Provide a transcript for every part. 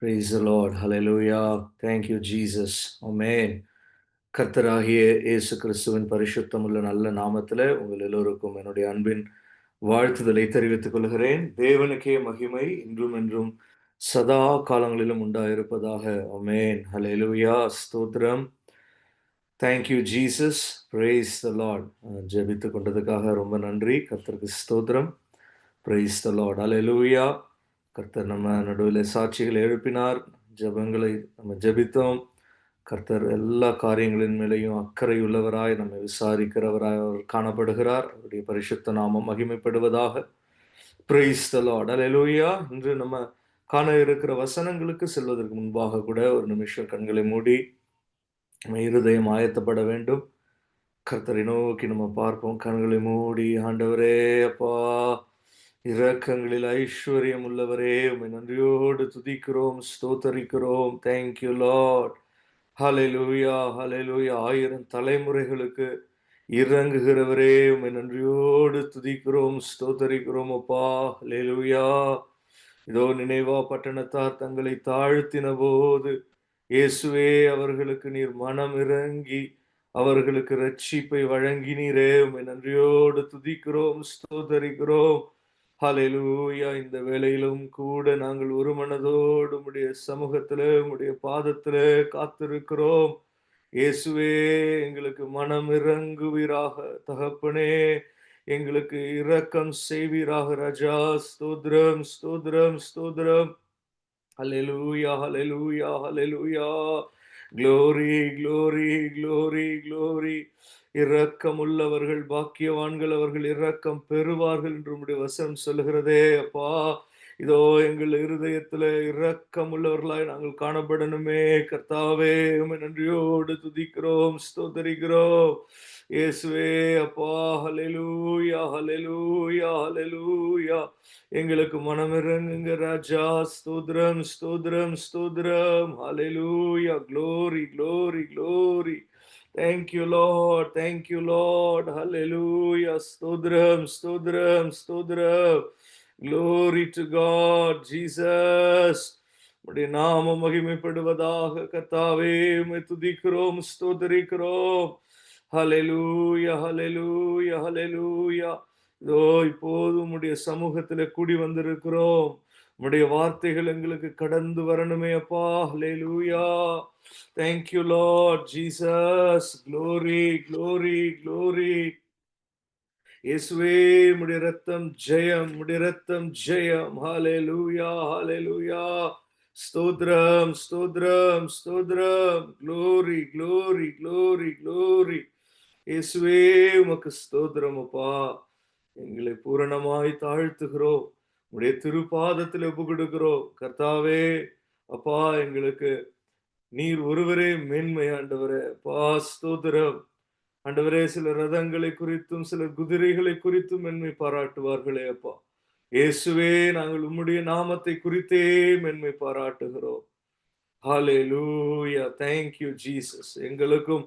Praise the Lord. Hallelujah. Thank you, Jesus. Amen. கர்த்தராகிய இயேசு கிறிஸ்துவின் பரிசுத்தமுள்ள நல்ல நாமத்திலே உங்கள் எல்லோருக்கும் என்னுடைய அன்பின் வாழ்த்துதலை தெரிவித்துக் கொள்கிறேன். தேவனுக்கே மகிமை இன்றும் என்றும் சதா காலங்களிலும் உண்டாயிருப்பதாக. ஆமென். ஹல்லேலூயா. ஸ்தோத்திரம். Thank you Jesus. Praise the Lord. ஜெபித்துக் கொண்டதுக்காக ரொம்ப நன்றி. கர்த்தருக்கு ஸ்தோத்திரம். Praise the Lord. ஹல்லேலூயா. கர்த்தர் நம்ம நடுவில் சாட்சிகளை எழுப்பினார். ஜெபங்களை நம்ம ஜெபித்தோம். கர்த்தர் எல்லா காரியங்களின் மேலேயும் அக்கறை உள்ளவராய் நம்மை விசாரிக்கிறவராய் அவர் காணப்படுகிறார். அவருடைய பரிசுத்த நாமம் மகிமைப்படுவதாக. Praise the Lord. ஹல்லேலூயா. இன்று நம்ம காண இருக்கிற வசனங்களுக்கு செல்வதற்கு முன்பாக கூட ஒரு நிமிஷம் கண்களை மூடி நம்ம இருதயம் ஆயத்தப்பட வேண்டும். கர்த்தரை நோக்கி நம்ம பார்ப்போம். கண்களை மூடி, ஆண்டவரே அப்பா, இரக்கங்களில் ஐஸ்வர்யம் உள்ளவரே, உம்மை நன்றியோடு துதிக்கிறோம், ஸ்தோத்தரிக்கிறோம். Thank you Lord. ஹalleluya, ஹalleluya. 1000 தலைமுறைகளுக்கு இறங்குகிறவரே, உம்மை நன்றியோடு துதிக்கிறோம், ஸ்தோத்தரிக்கிறோம் அப்பா. ஹalleluya. இதோ நினைவா பட்டணத்தார் தங்களை தாழ்த்தின போது இயேசுவே அவர்களுக்கு நீர் மனம் இறங்கி அவர்களுக்கு ரட்சிப்பை வழங்கினீரே, உம்மை நன்றியோடு துதிக்கிறோம், ஸ்தோத்தரிக்கிறோம். ஹalleluya. இந்த வேளையிலும் கூட நாங்கள் ஒரு மனதோடு உம்முடைய சமூகத்திலே உம்முடைய பாதத்திலே காத்திருக்கிறோம். இயேசுவே எங்களுக்கு மனம் இறங்குவீராக தகப்பனே, எங்களுக்கு இரக்கம் செய்வீராக ராஜா. ஸ்தோத்திரம், ஸ்தோத்திரம், ஸ்தோத்திரம். Hallelujah, hallelujah, hallelujah. Glory, glory, glory, glory. இரக்கமுள்ளவர்கள் பாக்கியவான்கள், அவர்கள் இரக்கம் பெறுவார்கள் என்று உம்முடைய வசனம் சொல்லுகிறதே அப்பா. இதோ எங்கள் இருதயத்துல இரக்கமுள்ளவர்களாய் நாங்கள் காணப்படணுமே கர்த்தாவே, உம்மை நன்றியோடு துதிக்கிறோம், ஸ்தோத்தரிக்கிறோம். இயேசுவே அப்பா, ஹalleluya, ஹalleluya, ஹalleluya. எங்களுக்கு மனமிறங்குங்க ராஜா. ஸ்தோத்திரம், ஸ்தோத்திரம், ஸ்தோத்திரம். ஹalleluya. Glory, glory, glory. Thank you, Lord. Thank you, Lord. Hallelujah. ஸ்தோத்திரம், ஸ்தோத்திரம், ஸ்தோத்திரம். Glory to God, Jesus. உம்முடைய நாமம் மகிமைப்படுவதாக கர்த்தாவே, உம்மை துதிக்கிறோம், ஸ்தோத்தரிக்கிறோம். ஹalleluya, ஹalleluya, ஹalleluya. இதோ இப்போது உம்முடைய சமூகத்திலே கூடி வந்திருக்கிறோம். உம்முடைய வார்த்தைகள் எங்களுக்கு கடந்து வரணுமே அப்பா. ஹalleluya. Thank you Lord Jesus. Glory, glory, glory. இயேசுவே உம்முடைய இரத்தம் ஜெயம், உம்முடைய இரத்தம் ஜெயம். ஹalleluya, ஹalleluya. ஸ்தோத்திரம், ஸ்தோத்திரம், ஸ்தோத்திரம். Glory, glory, glory, glory. இயேசுவே உமக்கு ஸ்தோத்திரம் அப்பா. எங்களை பூரணமாய் தாழ்த்துகிறோம். உம்முடைய திருப்பாதத்தில் ஒப்புக்கொடுக்கிறோம். கர்த்தாவே அப்பா, எங்களுக்கு நீர் ஒருவரே மேன்மை ஆண்டவரே. அப்பா ஸ்தோத்திரம். ஆண்டவரே, சில ரதங்களை குறித்தும் சில குதிரைகளை குறித்தும் மென்மை பாராட்டுவார்களே அப்பா. இயேசுவே நாங்கள் உம்முடைய நாமத்தை குறித்தே மென்மை பாராட்டுகிறோம். ஹalleluya. Thank you Jesus. எங்களுக்கும்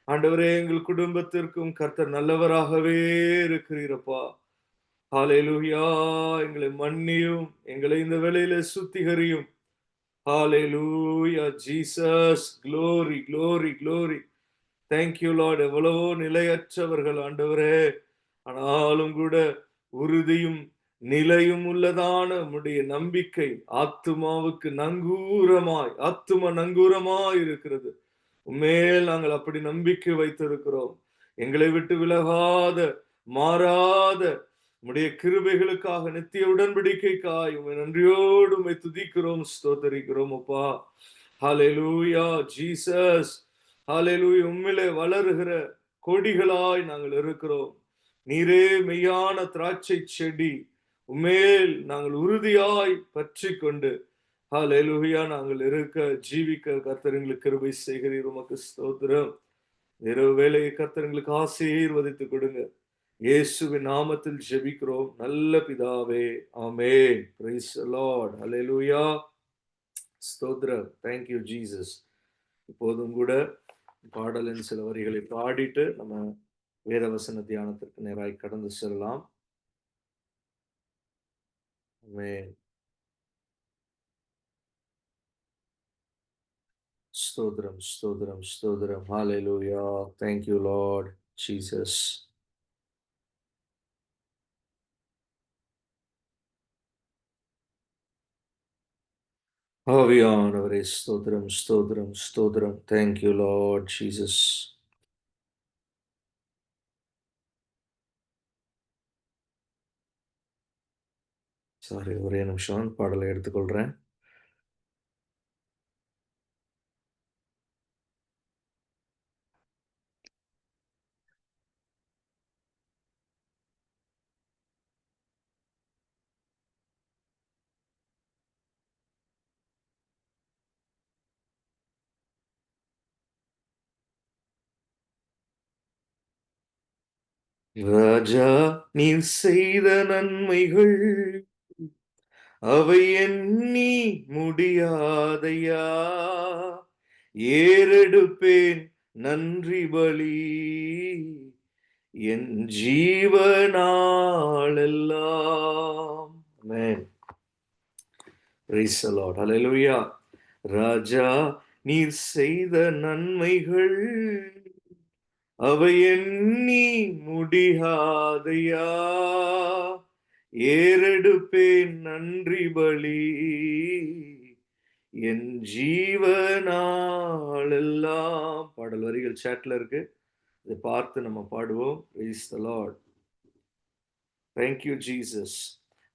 ஆண்டவரே, எங்கள் குடும்பத்திற்கும் கர்த்தர் நல்லவராகவே இருக்கிறீரப்பா. ஹalleluya. எங்களை மன்னியும், எங்களை இந்த வேளையிலே சுத்திகரியும். ஹalleluya Jesus. Glory, glory, glory. Thank you Lord. எவ்வளவோ நிலையற்றவர்கள் ஆண்டவரே, ஆனாலும் கூட உறுதியும் நிலையும் உள்ளதான உம்முடைய நம்பிக்கை ஆத்துமாவுக்கு நங்கூரமாய், ஆத்தும நங்கூரமாய் இருக்கிறது. உம்மேல் நாங்கள் அப்படி நம்பிக்கை வைத்திருக்கிறோம். எங்களை விட்டு விலகாத, மாறாத உம்முடைய கிருபைகளுக்காக, நித்திய உடன்படிக்கைக்காய் உம்மை நன்றியோடு உம்மை துதிக்கிறோம், ஸ்தோத்தரிக்கிறோம் அப்பா. ஹalleluya ஜீசஸ். ஹalleluya. உம்மிலே வளருகிற கொடிகளாய் நாங்கள் இருக்கிறோம். நீரே மெய்யான திராட்சை செடி. உம்மேல் நாங்கள் உறுதியாய் பற்றி கொண்டு ஹalleluya நாங்கள் இருக்க ஜீவிக்க கர்த்தர் எங்களுக்கு கிருபை செய்கிறீர். உமக்கு ஸ்தோத்திரம். இரவு வேளையை கர்த்தர் எங்களுக்கு ஆசீர்வதித்து கொடுங்க. இயேசுவின் நாமத்தில் ஜெபிக்கிறோம் நல்ல பிதாவே. ஆமென். Praise the Lord. ஹalleluya. ஸ்தோத்திரம். Thank you Jesus. இப்போதும் கூட பாடலின் சில வரிகளை பாடிட்டு நம்ம வேதவசன தியானத்திற்கு நேராய் கடந்து செல்லலாம். ஆமென். ஸ்தோத்திரம், ஸ்தோத்திரம், ஸ்தோத்திரம். ஹalleluya. Thank you, Lord Jesus. ஆவியானவரே ஸ்தோத்திரம், ஸ்தோத்திரம், ஸ்தோத்திரம். Thank you, Lord Jesus. Sorry, ஒரே நிமிஷம் பாடலை எடுத்துக்கொள்றேன். ராஜா, நீர் செய்த நன்மைகள் அவை எண்ணி முடியாதையா. ஏறெடுப்பேன் நன்றி பலி என் ஜீவனாளெல்லாம். Amen. Praise the Lord. Hallelujah. ராஜா, நீர் செய்த நன்மைகள் அவை எண்ணி முடியாதையா. ஏறெடுப்பேன் நன்றி பலி என் ஜீவனாளெல்லாம். பாடல் வரிகள் சாட்ல இருக்கு, இதை பார்த்து நம்ம பாடுவோம். Praise the Lord. Thank you, Jesus.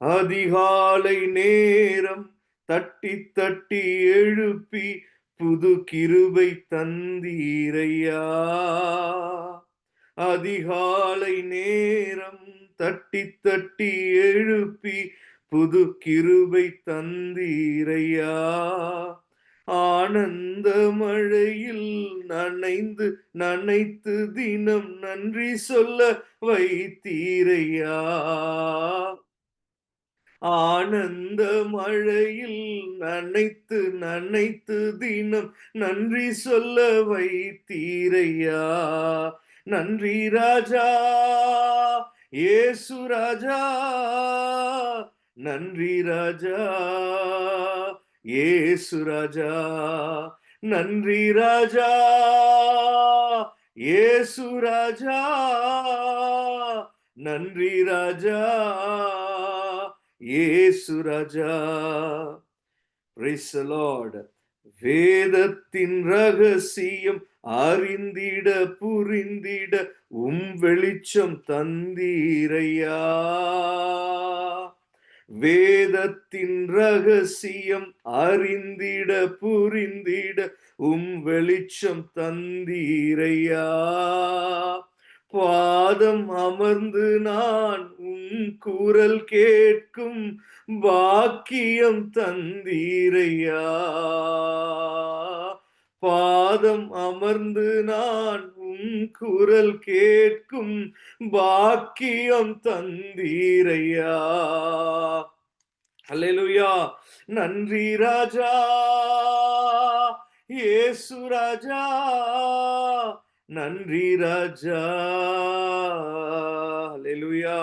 அதிகாலை நேரம் தட்டி தட்டி எழுப்பி புது கிருபை தந்தீரையா. அதிகாலை நேரம் தட்டி தட்டி எழுப்பி புது கிருபை தந்தீரையா. ஆனந்த மழையில் நனைந்து நனைத்து தினம் நன்றி சொல்ல வைத்தீரையா. ஆனந்த மழையில் நனைத்து நனைத்து தினம் நன்றி சொல்ல வைத்தீரையா. நன்றி ராஜா, இயேசு ராஜா. நன்றி ராஜா, இயேசு ராஜா. நன்றி ராஜா, இயேசு ராஜா. நன்றி ராஜா, இயேசு ராஜா. Praise the Lord. வேதத்தின் ரகசியம் அறிந்திட புரிந்திட வெளிச்சம் தந்தீரையா. வேதத்தின் ரகசியம் அறிந்திட புரிந்திட வெளிச்சம் தந்தீரையா. பாதம் அமர்ந்து நான் குரல் கேட்கும் பாக்கியம் தந்தீரையா. பாதம் அமர்ந்து நான் குரல் கேட்கும் பாக்கியம் தந்தீரையா. அல்லேலூயா. நன்றி ராஜா, இயேசு ராஜா. நன்றி ராஜா. அல்லேலூயா.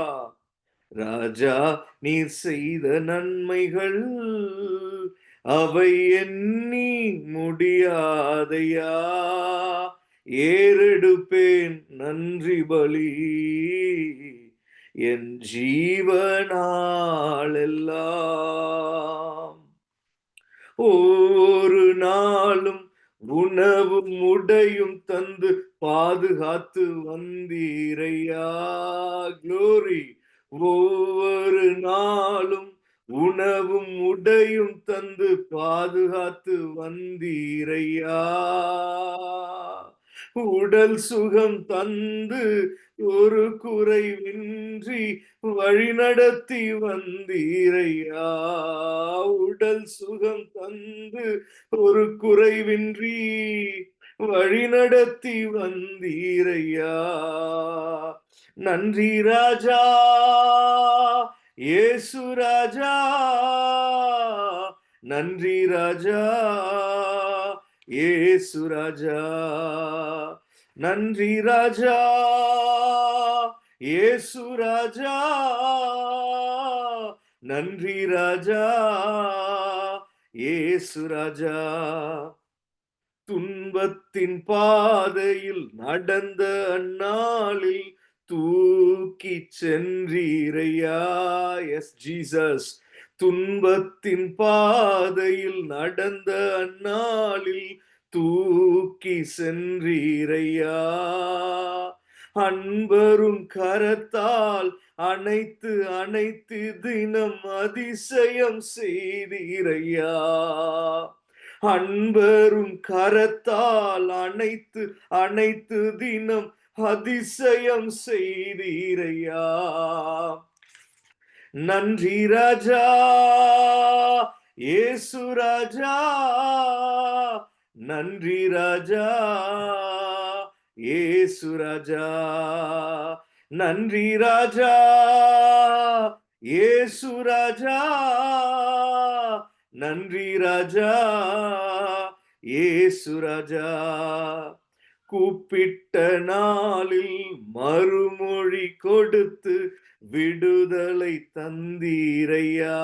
ராஜா, நீர் செய்த நன்மைகள் அவை எண்ணி முடியாதையா. ஏறெடுப்பேன் நன்றி பலி என் ஜீவனாளெல்லாம். ஒரு நாளும் உணவும் உடையும் தந்து பாதுகாத்து வந்தீரையா. க்ளோரி. ஒவ்வொரு நாளும் உணவும் உடையும் தந்து பாதுகாத்து வந்தீரையா. உடல் சுகம் தந்து ஒரு குறைவின்றி வழிநடத்தி வந்தீரையா. உடல் சுகம் தந்து ஒரு குறைவின்றி வழிநடத்தி வந்தீரையா. நன்றி ராஜா, இயேசு ராஜா. நன்றி ராஜா, இயேசு ராஜா. நன்றி ராஜா, இயேசு ராஜா. நன்றி ராஜா, இயேசு ராஜா. துன்பத்தின் பாதையில் நடந்த அந்நாளில் தூக்கி சென்றீரையா. S Jesus. துன்பத்தின் பாதையில் நடந்த அந்நாளில் தூக்கி சென்றீரையா. அன்பரும் கரத்தால் அனைத்து அனைத்து தினம் அதிசயம் செய்தீரையா. அன்பரும் கரத்தால் அனைத்து அனைத்து தினம் அதிசயம் செய்தீரையா. நன்றி ராஜா இயேசு ராஜா, நன்றி ராஜா இயேசு ராஜா, நன்றி ராஜா இயேசு ராஜா, நன்றி ராஜா இயேசு ராஜா. கூப்பிட்ட நாளில் மறுமொழி கொடுத்து விடுதலை தந்தீரையா.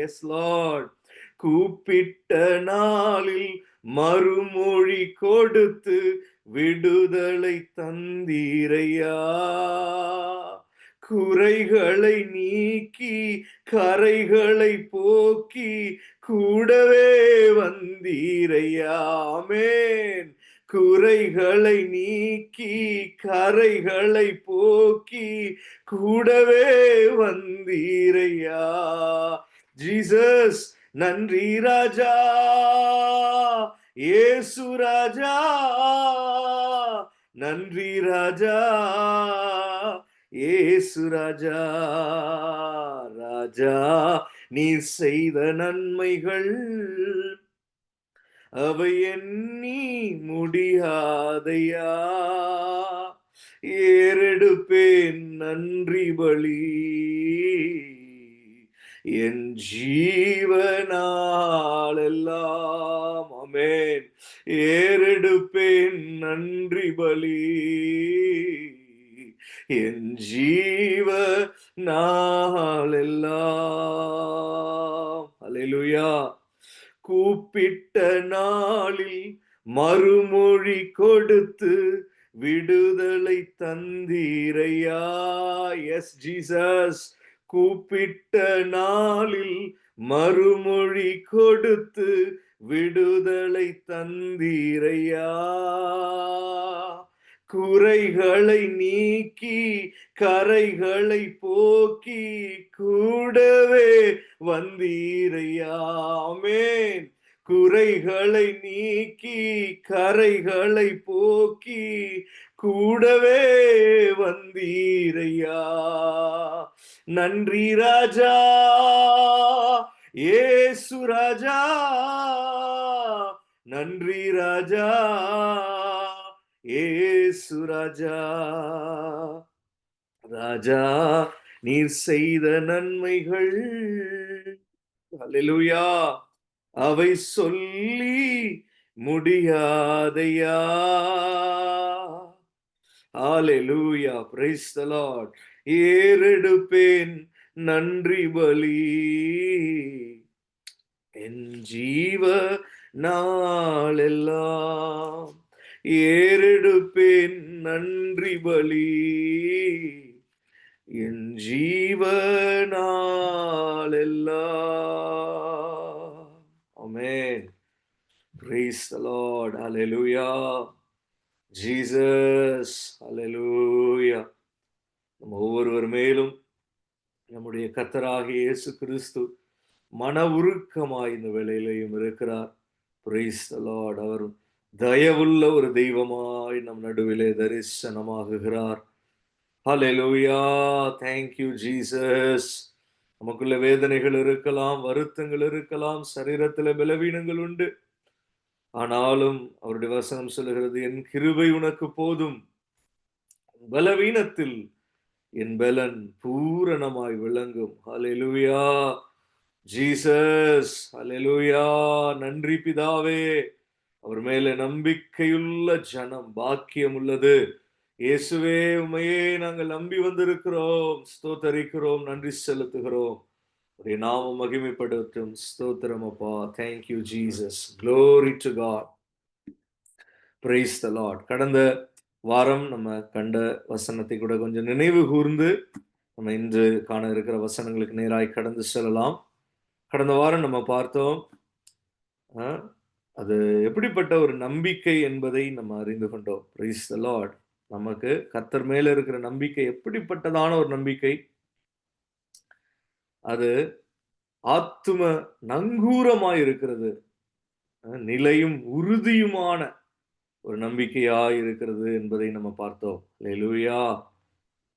S Lord. கூப்பிட்ட நாளில் மறுமொழி கொடுத்து விடுதலை தந்தீரையா. குறைகளை நீக்கி கரைகளை போக்கி கூடவே வந்தீரையா. ஆமென். குறைகளை நீக்கி கரைகளை போக்கி கூடவே வந்தீரையா. ஜீசஸ். நன்றி ராஜா இயேசு ராஜா, நன்றி ராஜா இயேசு ராஜா. ராஜா நீர் செய்த நன்மைகள் அவை எண்ணி முடியாதையா. ஏறெடுப்பேன் நன்றி பலி என் ஜீவனாலெல்லாம். ஆமென். ஏறெடுப்பேன் நன்றி பலி என் ஜீவனாலெல்லாம். அல்லேலூயா. கூப்பிட்ட நாளில் மறுமொழி கொடுத்து விடுதலை தந்தீரையா. S Jesus. கூப்பிட்ட நாளில் மறுமொழி கொடுத்து விடுதலை தந்தீரையா. குறைகளை நீக்கி கரைகளை போக்கி கூடவே வந்தீரையா. ஆமென். குறைகளை நீக்கி கரைகளை போக்கி கூடவே வந்தீரையா. நன்றி ராஜா இயேசு ராஜா, நன்றி ராஜா இயேசு ராஜா. ராஜா நீர் செய்த நன்மைகள் அல்லேலூயா அவை சொல்லி முடியாதையா. ஹalleluya, praise the Lord. ஏறெடுப்பேன் நன்றி பலி என் ஜீவ நாளெல்லாம். ஏறெடுப்பேன் நன்றி பலி என் ஜீவ நாளெல்லாம். ஆமென். Praise the Lord. Hallelujah. Jesus. Hallelujah. நம்ம ஒவ்வொருவர் மேலும் நம்முடைய கர்த்தராகிய இயேசு கிறிஸ்து மன உருக்கமாய் இந்த வேளையிலையும் இருக்கிறார். Praise the Lord. அவர் தயவுள்ள ஒரு தெய்வமாய் நம் நடுவிலே தரிசனமாகுகிறார். Hallelujah. Thank you, Jesus. நமக்குள்ள வேதனைகள் இருக்கலாம், வருத்தங்கள் இருக்கலாம், சரீரத்தில் பலவீனங்கள் உண்டு. ஆனாலும் அவருடைய வசனம் சொல்லுகிறது, என் கிருபை உனக்கு போதும், பலவீனத்தில் என் பலன் பூரணமாய் விளங்கும். ஹல்லேலூயா. ஜீசஸ். ஹல்லேலூயா. நன்றி பிதாவே. அவர் மேலே நம்பிக்கையுள்ள ஜனம் பாக்கியம் உள்ளது. இயேசுவே, உம்மையே நாங்கள் நம்பி வந்திருக்கிறோம். ஸ்தோத்தரிக்கிறோம், நன்றி செலுத்துகிறோம். உடைய நாமம் மகிமைப்படட்டும். ஸ்தோத்திரம் அப்பா. Thank you, Jesus. Glory to God. Price the Lord. கடந்த வாரம் நம்ம கண்ட வசனத்தை கூட கொஞ்சம் நினைவு கூர்ந்து நம்ம இன்று காண இருக்கிற வசனங்களுக்கு நேராய் கடந்து செல்லலாம். கடந்த வாரம் நம்ம பார்த்தோம், அது எப்படிப்பட்ட ஒரு நம்பிக்கை என்பதை நம்ம அறிந்து கொண்டோம். Price the Lord. நமக்கு கர்த்தர் மேல இருக்கிற நம்பிக்கை எப்படிப்பட்டதான ஒரு நம்பிக்கை? அது ஆத்தும நங்கூரமாய் இருக்கிறது. நிலையும் உறுதியுமான ஒரு நம்பிக்கையாய் இருக்கிறது என்பதை நம்ம பார்த்தோம். அல்லேலூயா,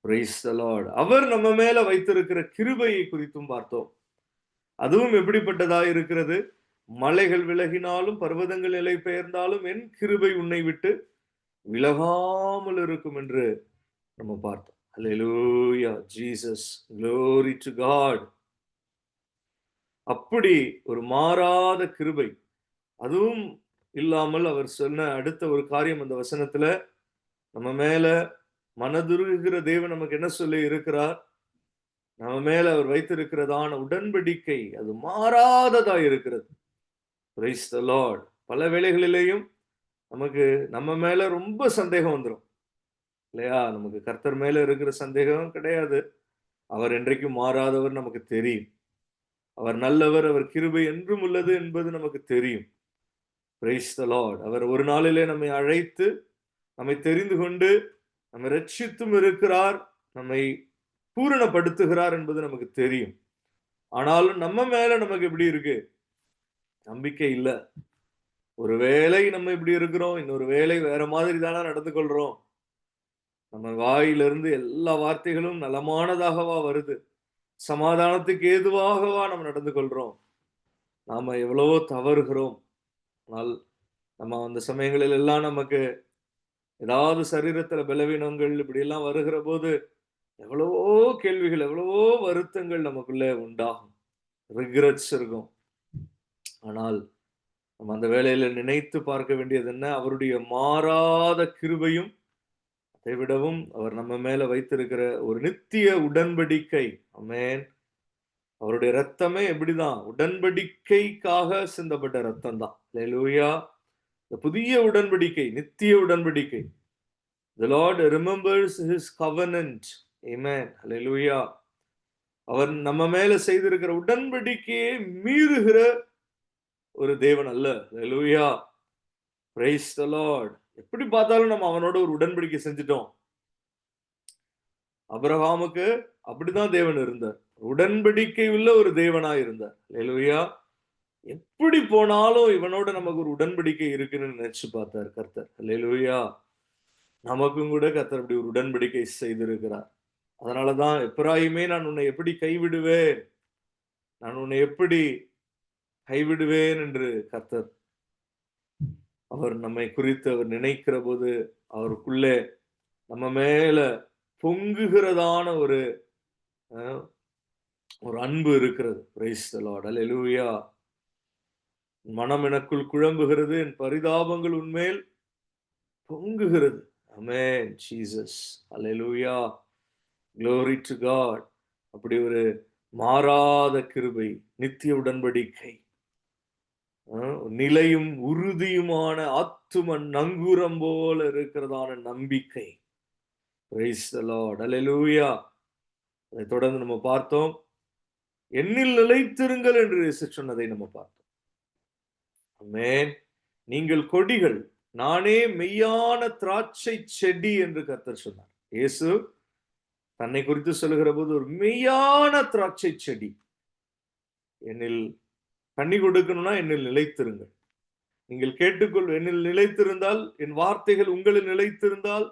பிரைஸ் தி லார்ட். அவர் நம்ம மேல வைத்திருக்கிற கிருபையை குறித்தும் பார்த்தோம். அதுவும் எப்படிப்பட்டதாய் இருக்கிறது? மலைகள் விலகினாலும் பர்வதங்கள் நிலை பெயர்ந்தாலும் என் கிருபை உன்னை விட்டு விலகாமல் இருக்கும் என்று நம்ம பார்த்தோம். அல்லேலூயா, ஜீசஸ், glory to God. அப்படி ஒரு மாறாத கிருபை. அதுவும் இல்லாமல் அவர் சொன்ன அடுத்த ஒரு காரியம் அந்த வசனத்துல, நம்ம மேல மனதுருகுகிற தேவன் நமக்கு என்ன சொல்லி இருக்கிறார்? நம்ம மேல அவர் வைத்திருக்கிறதான உடன்படிக்கை அது மாறாததா இருக்கிறது. Praise the Lord. பல வேளைகளிலேயும் நமக்கு நம்ம மேல ரொம்ப சந்தேகம் வந்துரும் இல்லையா? நமக்கு கர்த்தர் மேல இருக்கிற சந்தேகம் கிடையாது. அவர் என்றைக்கும் மாறாதவர் நமக்கு தெரியும். அவர் நல்லவர், அவர் கிருபை என்றும் உள்ளது என்பது நமக்கு தெரியும். Price the Lord. அவர் ஒரு நாளிலே நம்மை அழைத்து, நம்மை தெரிந்து கொண்டு, நம்மை ரட்சித்தும் இருக்கிறார், நம்மை பூரணப்படுத்துகிறார் என்பது நமக்கு தெரியும். ஆனாலும் நம்ம மேல நமக்கு எப்படி இருக்கு? நம்பிக்கை இல்ல. ஒரு வேளை நம்ம இப்படி இருக்கிறோம், இன்னொரு வேளை வேற மாதிரி தானே நடந்து கொள்றோம். நம்ம வாயிலிருந்து எல்லா வார்த்தைகளும் நலமானதாகவா வருது? சமாதானத்துக்கு ஏதுவாகவா நம்ம நடந்து கொள்றோம்? நாம எவ்வளவோ தவறுகிறோம். ஆனால் நம்ம அந்த சமயங்களில் எல்லாம் நமக்கு ஏதாவது சரீரத்துல பலவீனங்கள் இப்படி எல்லாம் வருகிற போது எவ்வளவோ கேள்விகள், எவ்வளவோ வருத்தங்கள் நமக்குள்ள உண்டாகும். ரிக்ரெட்ஸ் இருக்கும். ஆனால் நம்ம அந்த வேளையில நினைத்து பார்க்க வேண்டியது என்ன? அவருடைய மாறாத கிருபையும், அதை விடவும் அவர் நம்ம மேல வைத்திருக்கிற ஒரு நித்திய உடன்படிக்கை. ஆமென். அவருடைய ரத்தமே எப்படிதான்? உடன்படிக்கைக்காக சிந்தப்பட்ட ரத்தம் தான். அல்லேலூயா. இந்த புதிய உடன்படிக்கை, நித்திய உடன்படிக்கை. The Lord remembers his covenant. Amen. Hallelujah. அவர் நம்ம மேல செய்திருக்கிற உடன்படிக்கையை மீறுகிற ஒரு தேவன் அல்ல. Hallelujah. Praise the Lord. எப்படி பார்த்தாலும் நம்ம அவனோட ஒரு உடன்படிக்கை செஞ்சிட்டோம். அபிரகாமுக்கு அப்படிதான் தேவன் இருந்தார். உடன்படிக்கை உள்ள ஒரு தேவனாய் இருந்தார். Hallelujah. எப்படி போனாலும் இவனோட நமக்கு ஒரு உடன்படிக்கை இருக்குன்னு நினைச்சு பார்த்தார் கர்த்தர். Hallelujah. நமக்கும் கூட கர்த்தர் அப்படி ஒரு உடன்படிக்கை செய்திருக்கிறார். அதனாலதான் எப்பிராயீமே, நான் உன்னை எப்படி கைவிடுவேன், நான் உன்னை எப்படி கைவிடுவேன் என்று கர்த்தர் அவர் நம்மை குறித்து அவர் நினைக்கிற போது அவருக்குள்ளே நம்ம மேல பொங்குகிறதான ஒரு அன்பு இருக்கிறது. Praise the Lord. அல்லேலூயா. மனம் எனக்குள் குழம்புகிறது, என் பரிதாபங்கள் உன்மேல் பொங்குகிறது. ஆமென். ஜீசஸ். அல்லேலூயா. glory to God. அப்படி ஒரு மாறாத கிருபை, நித்திய உடன்படிக்கை, நிலையும் உறுதியுமான ஆத்தும நங்கூரம் போல இருக்கிறதான நம்பிக்கை. Praise the Lord. Hallelujah. அதை தொடர்ந்து நம்ம பார்த்தோம். என்னில் நிலைத்திருங்கள் என்று இயேசு சொன்னதை நம்ம பார்த்தோம். ஆமென். நீங்கள் கொடிகள், நானே மெய்யான திராட்சை செடி என்று கர்த்தர் சொன்னார். இயேசு தன்னை குறித்து சொல்லுகிற போது ஒரு மெய்யான திராட்சை செடி. என்னில் கனி கொடுக்கணும்னா என்னில் நிலைத்திருங்கள். நீங்கள் என்னில் நிலைத்திருந்தால், என் வார்த்தைகள் உங்களில் நிலைத்திருந்தால்,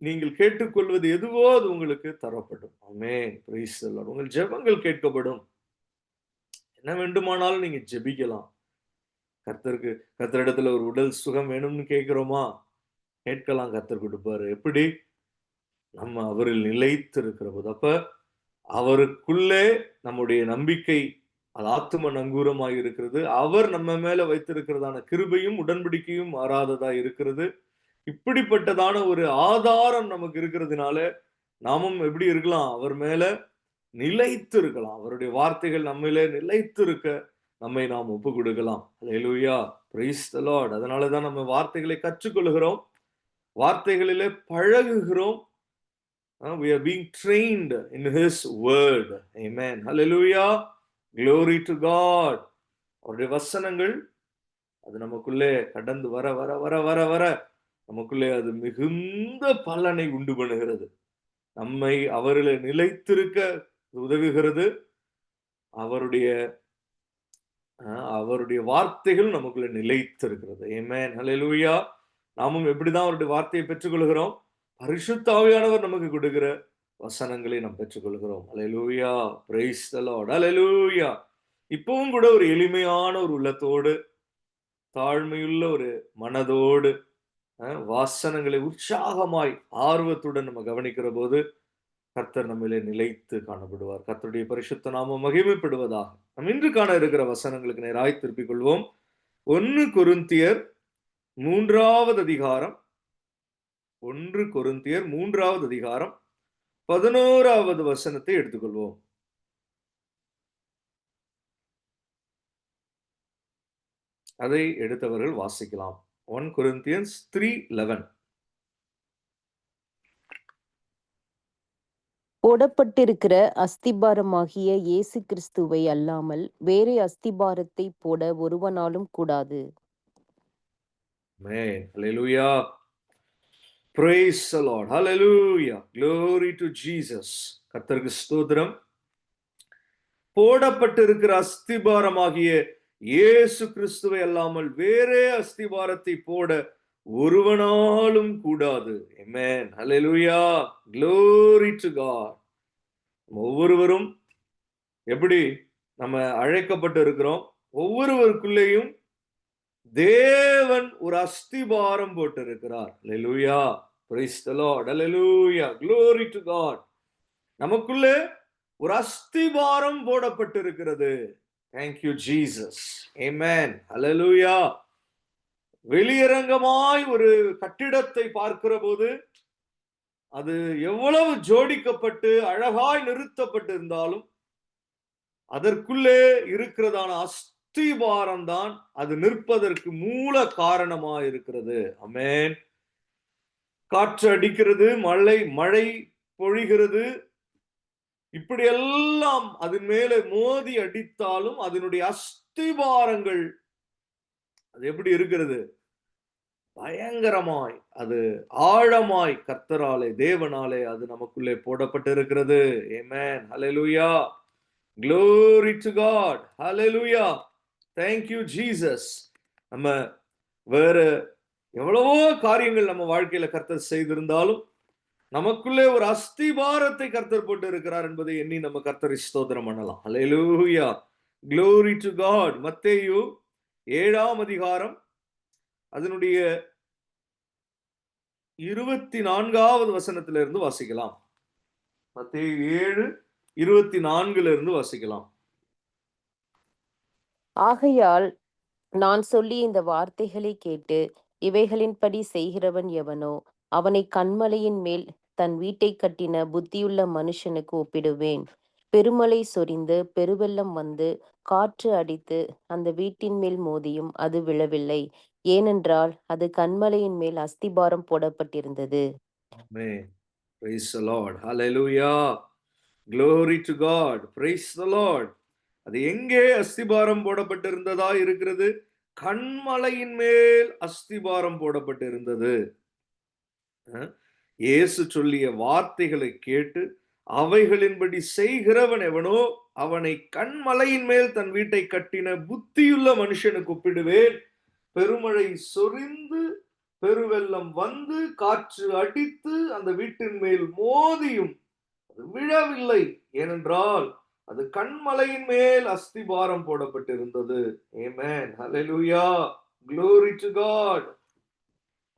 நீங்கள் கேட்டுக்கொள்வது எதுவோ அது உங்களுக்கு தரப்படும். ஆமென். Praise the Lord. உங்கள் ஜெபங்கள் கேட்கப்படும். என்ன வேண்டுமானாலும் நீங்க ஜெபிக்கலாம். கர்த்தரிடத்துல ஒரு உடல் சுகம் வேணும்னு கேட்கிறோமா? கேட்கலாம், கர்த்தர் கொடுப்பாரு. எப்படி? நம்ம அவரில் நிலைத்து இருக்கிற போது. அப்ப அவருக்குள்ளே நம்முடைய நம்பிக்கை அது ஆத்தும நங்கூரமாக இருக்கிறது. அவர் நம்ம மேல வைத்திருக்கிறதான கிருபையும் உடன்படிக்கையும் மாறாததா இருக்கிறது. இப்படிப்பட்டதான ஒரு ஆதாரம் நமக்கு இருக்கிறதுனால நாமும் எப்படி இருக்கலாம்? அவர் மேல நிலைத்து இருக்கலாம். அவருடைய வார்த்தைகள் நம்மிலே நிலைத்து இருக்க நம்மை நாம் ஒப்பு கொடுக்கலாம். ஹல்லேலூயா, பிரைஸ் தி லார்ட். அதனாலதான் நம்ம வார்த்தைகளை கற்றுக்கொள்கிறோம், வார்த்தைகளிலே பழகுகிறோம். We are being trained in His word. Amen. Hallelujah. Glory to God. அவருடைய வசனங்கள் அது நமக்குள்ளே கடந்து வர வர வர வர வர நமக்குள்ளே அது மிகுந்த பலனை உண்டு பண்ணுகிறது. நம்மை அவரில் நிலைத்திருக்க உதவுகிறது. அவருடைய வார்த்தைகள் நமக்குள்ள நிலைத்திருக்கிறது. ஆமென். ஹல்லேலூயா. நாமும் எப்படிதான் அவருடைய வார்த்தையை பெற்றுக்கொள்கிறோம்? பரிசுத்த ஆவியானவர் நமக்கு கொடுக்கிற வசனங்களை நாம் பெற்றுக்கொள்கிறோம். ஹல்லேலூயா, பிரைஸ் தி லார்ட். ஹல்லேலூயா. இப்பவும் கூட ஒரு எளிமையான ஒரு உள்ளத்தோடு, தாழ்மையுள்ள ஒரு மனதோடு வாசனங்களை உற்சாகமாய் ஆர்வத்துடன் நம்ம கவனிக்கிற போது கர்த்தர் நம்மிலே நிலைத்து காணப்படுவார். கர்த்தருடைய பரிசுத்த நாமம் மகிமைப்படுவதாக. நாம் இன்று காண இருக்கிற வசனங்களுக்கு நேராய் திருப்பிக் கொள்வோம். 1 கொரிந்தியர் 3வது அதிகாரம், 1 கொரிந்தியர் 3வது அதிகாரம் 11வது வசனத்தை எடுத்துக்கொள்வோம். அதை எடுத்தவர்கள் வாசிக்கலாம். 1 Corinthians 3:11. போடப்பட்டிருக்கிற அஸ்திபாரமாகிய இயேசு கிறிஸ்துவை அல்லாமல் வேறே அஸ்திபாரத்தை போட ஒருவனாலும் கூடாது. Amen. Hallelujah. Praise the Lord. Hallelujah. Glory to Jesus. கர்த்தருக்கு ஸ்தோத்திரம். போடப்பட்டிருக்கிற அஸ்திபாரமாகிய இயேசு கிறிஸ்துவை அல்லாமல் வேறே அஸ்திபாரத்தை போட ஒருவனாலும் கூடாது. Amen. Hallelujah. Glory to God. ஒவ்வொருவரும் எப்படி நம்ம அழைக்கப்பட்டு இருக்கிறோம்? ஒவ்வொருவருக்குள்ளேயும் தேவன் ஒரு அஸ்திபாரம் போட்டு இருக்கிறார். Hallelujah. Praise the Lord. Hallelujah. Glory to God. நமக்குள்ளே ஒரு அஸ்திபாரம் போடப்பட்டிருக்கிறது. Thank you Jesus. Amen. Hallelujah. வெளியரங்கமாய் ஒரு கட்டிடத்தை பார்க்கிற போது அது எவ்வளவு ஜோடிக்கப்பட்டு அழகாய் நிறுத்தப்பட்டிருந்தாலும் அதற்குள்ளே இருக்கிறதான அஸ்திபாரம் தான் அது நிற்பதற்கு மூல காரணமாய் இருக்கிறது. ஆமென். காற்று அடிக்கிறது, மழை பொழிகிறது, இப்படியெல்லாம் அதன் மேலே மோதி அடித்தாலும் அதனுடைய அஸ்திபாரங்கள் அது எப்படி இருக்கிறது? பயங்கரமாய், அது ஆழமாய் கர்த்தராலே, தேவனாலே அது நமக்குள்ளே போடப்பட்டிருக்கிறது. ஆமென். ஹல்லேலூயா. Glory to God. Hallelujah. Thank you Jesus. நம்ம வேற எவ்வளவோ காரியங்கள் நம்ம வாழ்க்கையில கர்த்தர் செய்திருந்தாலும் நமக்குள்ளே ஒரு அஸ்திபாரத்தை கர்த்தர் போட்டு இருக்கிறார் என்பதை எண்ணி நம்ம கர்த்தரை ஸ்தோத்திரம் பண்ணலாம். Hallelujah. Glory to God. மத்தேயு 7ஆம் அதிகாரம் அதனுடைய 24வது வசனத்திலிருந்து வாசிக்கலாம். மத்தேயு 7:24 வாசிக்கலாம். ஆகையால் நான் சொல்லி இந்த வார்த்தைகளை கேட்டு இவைகளின்படி செய்கிறவன் எவனோ அவனை கன்மலையின் மேல் தன் வீட்டை கட்டின புத்தியுள்ள மனுஷனுக்கு ஒப்பிடுவேன். பெருமழை சொரிந்து பெருவெள்ளம் வந்து காற்று அடித்து அந்த வீட்டின் மேல் மோதியும் அது விழவில்லை, ஏனென்றால் அது கன்மலையின் மேல் அஸ்திபாரம் போடப்பட்டிருந்தது. Amen. Praise the Lord. Hallelujah. Glory to God. Praise the Lord. அது எங்கே அஸ்திபாரம் போடப்பட்டிருந்ததா இருக்கிறது? கன்மலையின் மேல் அஸ்திபாரம் போடப்பட்டிருந்தது. இயேசு சொல்லிய வார்த்தைகளை கேட்டு அவைகளின்படி செய்கிறவன் எவனோ அவனை கன்மலையின் மேல் தன் வீட்டை கட்டின புத்தியுள்ள மனுஷனுக்கு ஒப்பிடுவேன். பெருமழை சொரிந்து பெருவெள்ளம் வந்து காற்று அடித்து அந்த வீட்டின் மேல் மோதியும் அது விழவில்லை, ஏனென்றால் அது கன்மலையின் மேல் அஸ்திபாரம் போடப்பட்டிருந்தது. ஆமென். ஹல்லேலூயா. Glory to God.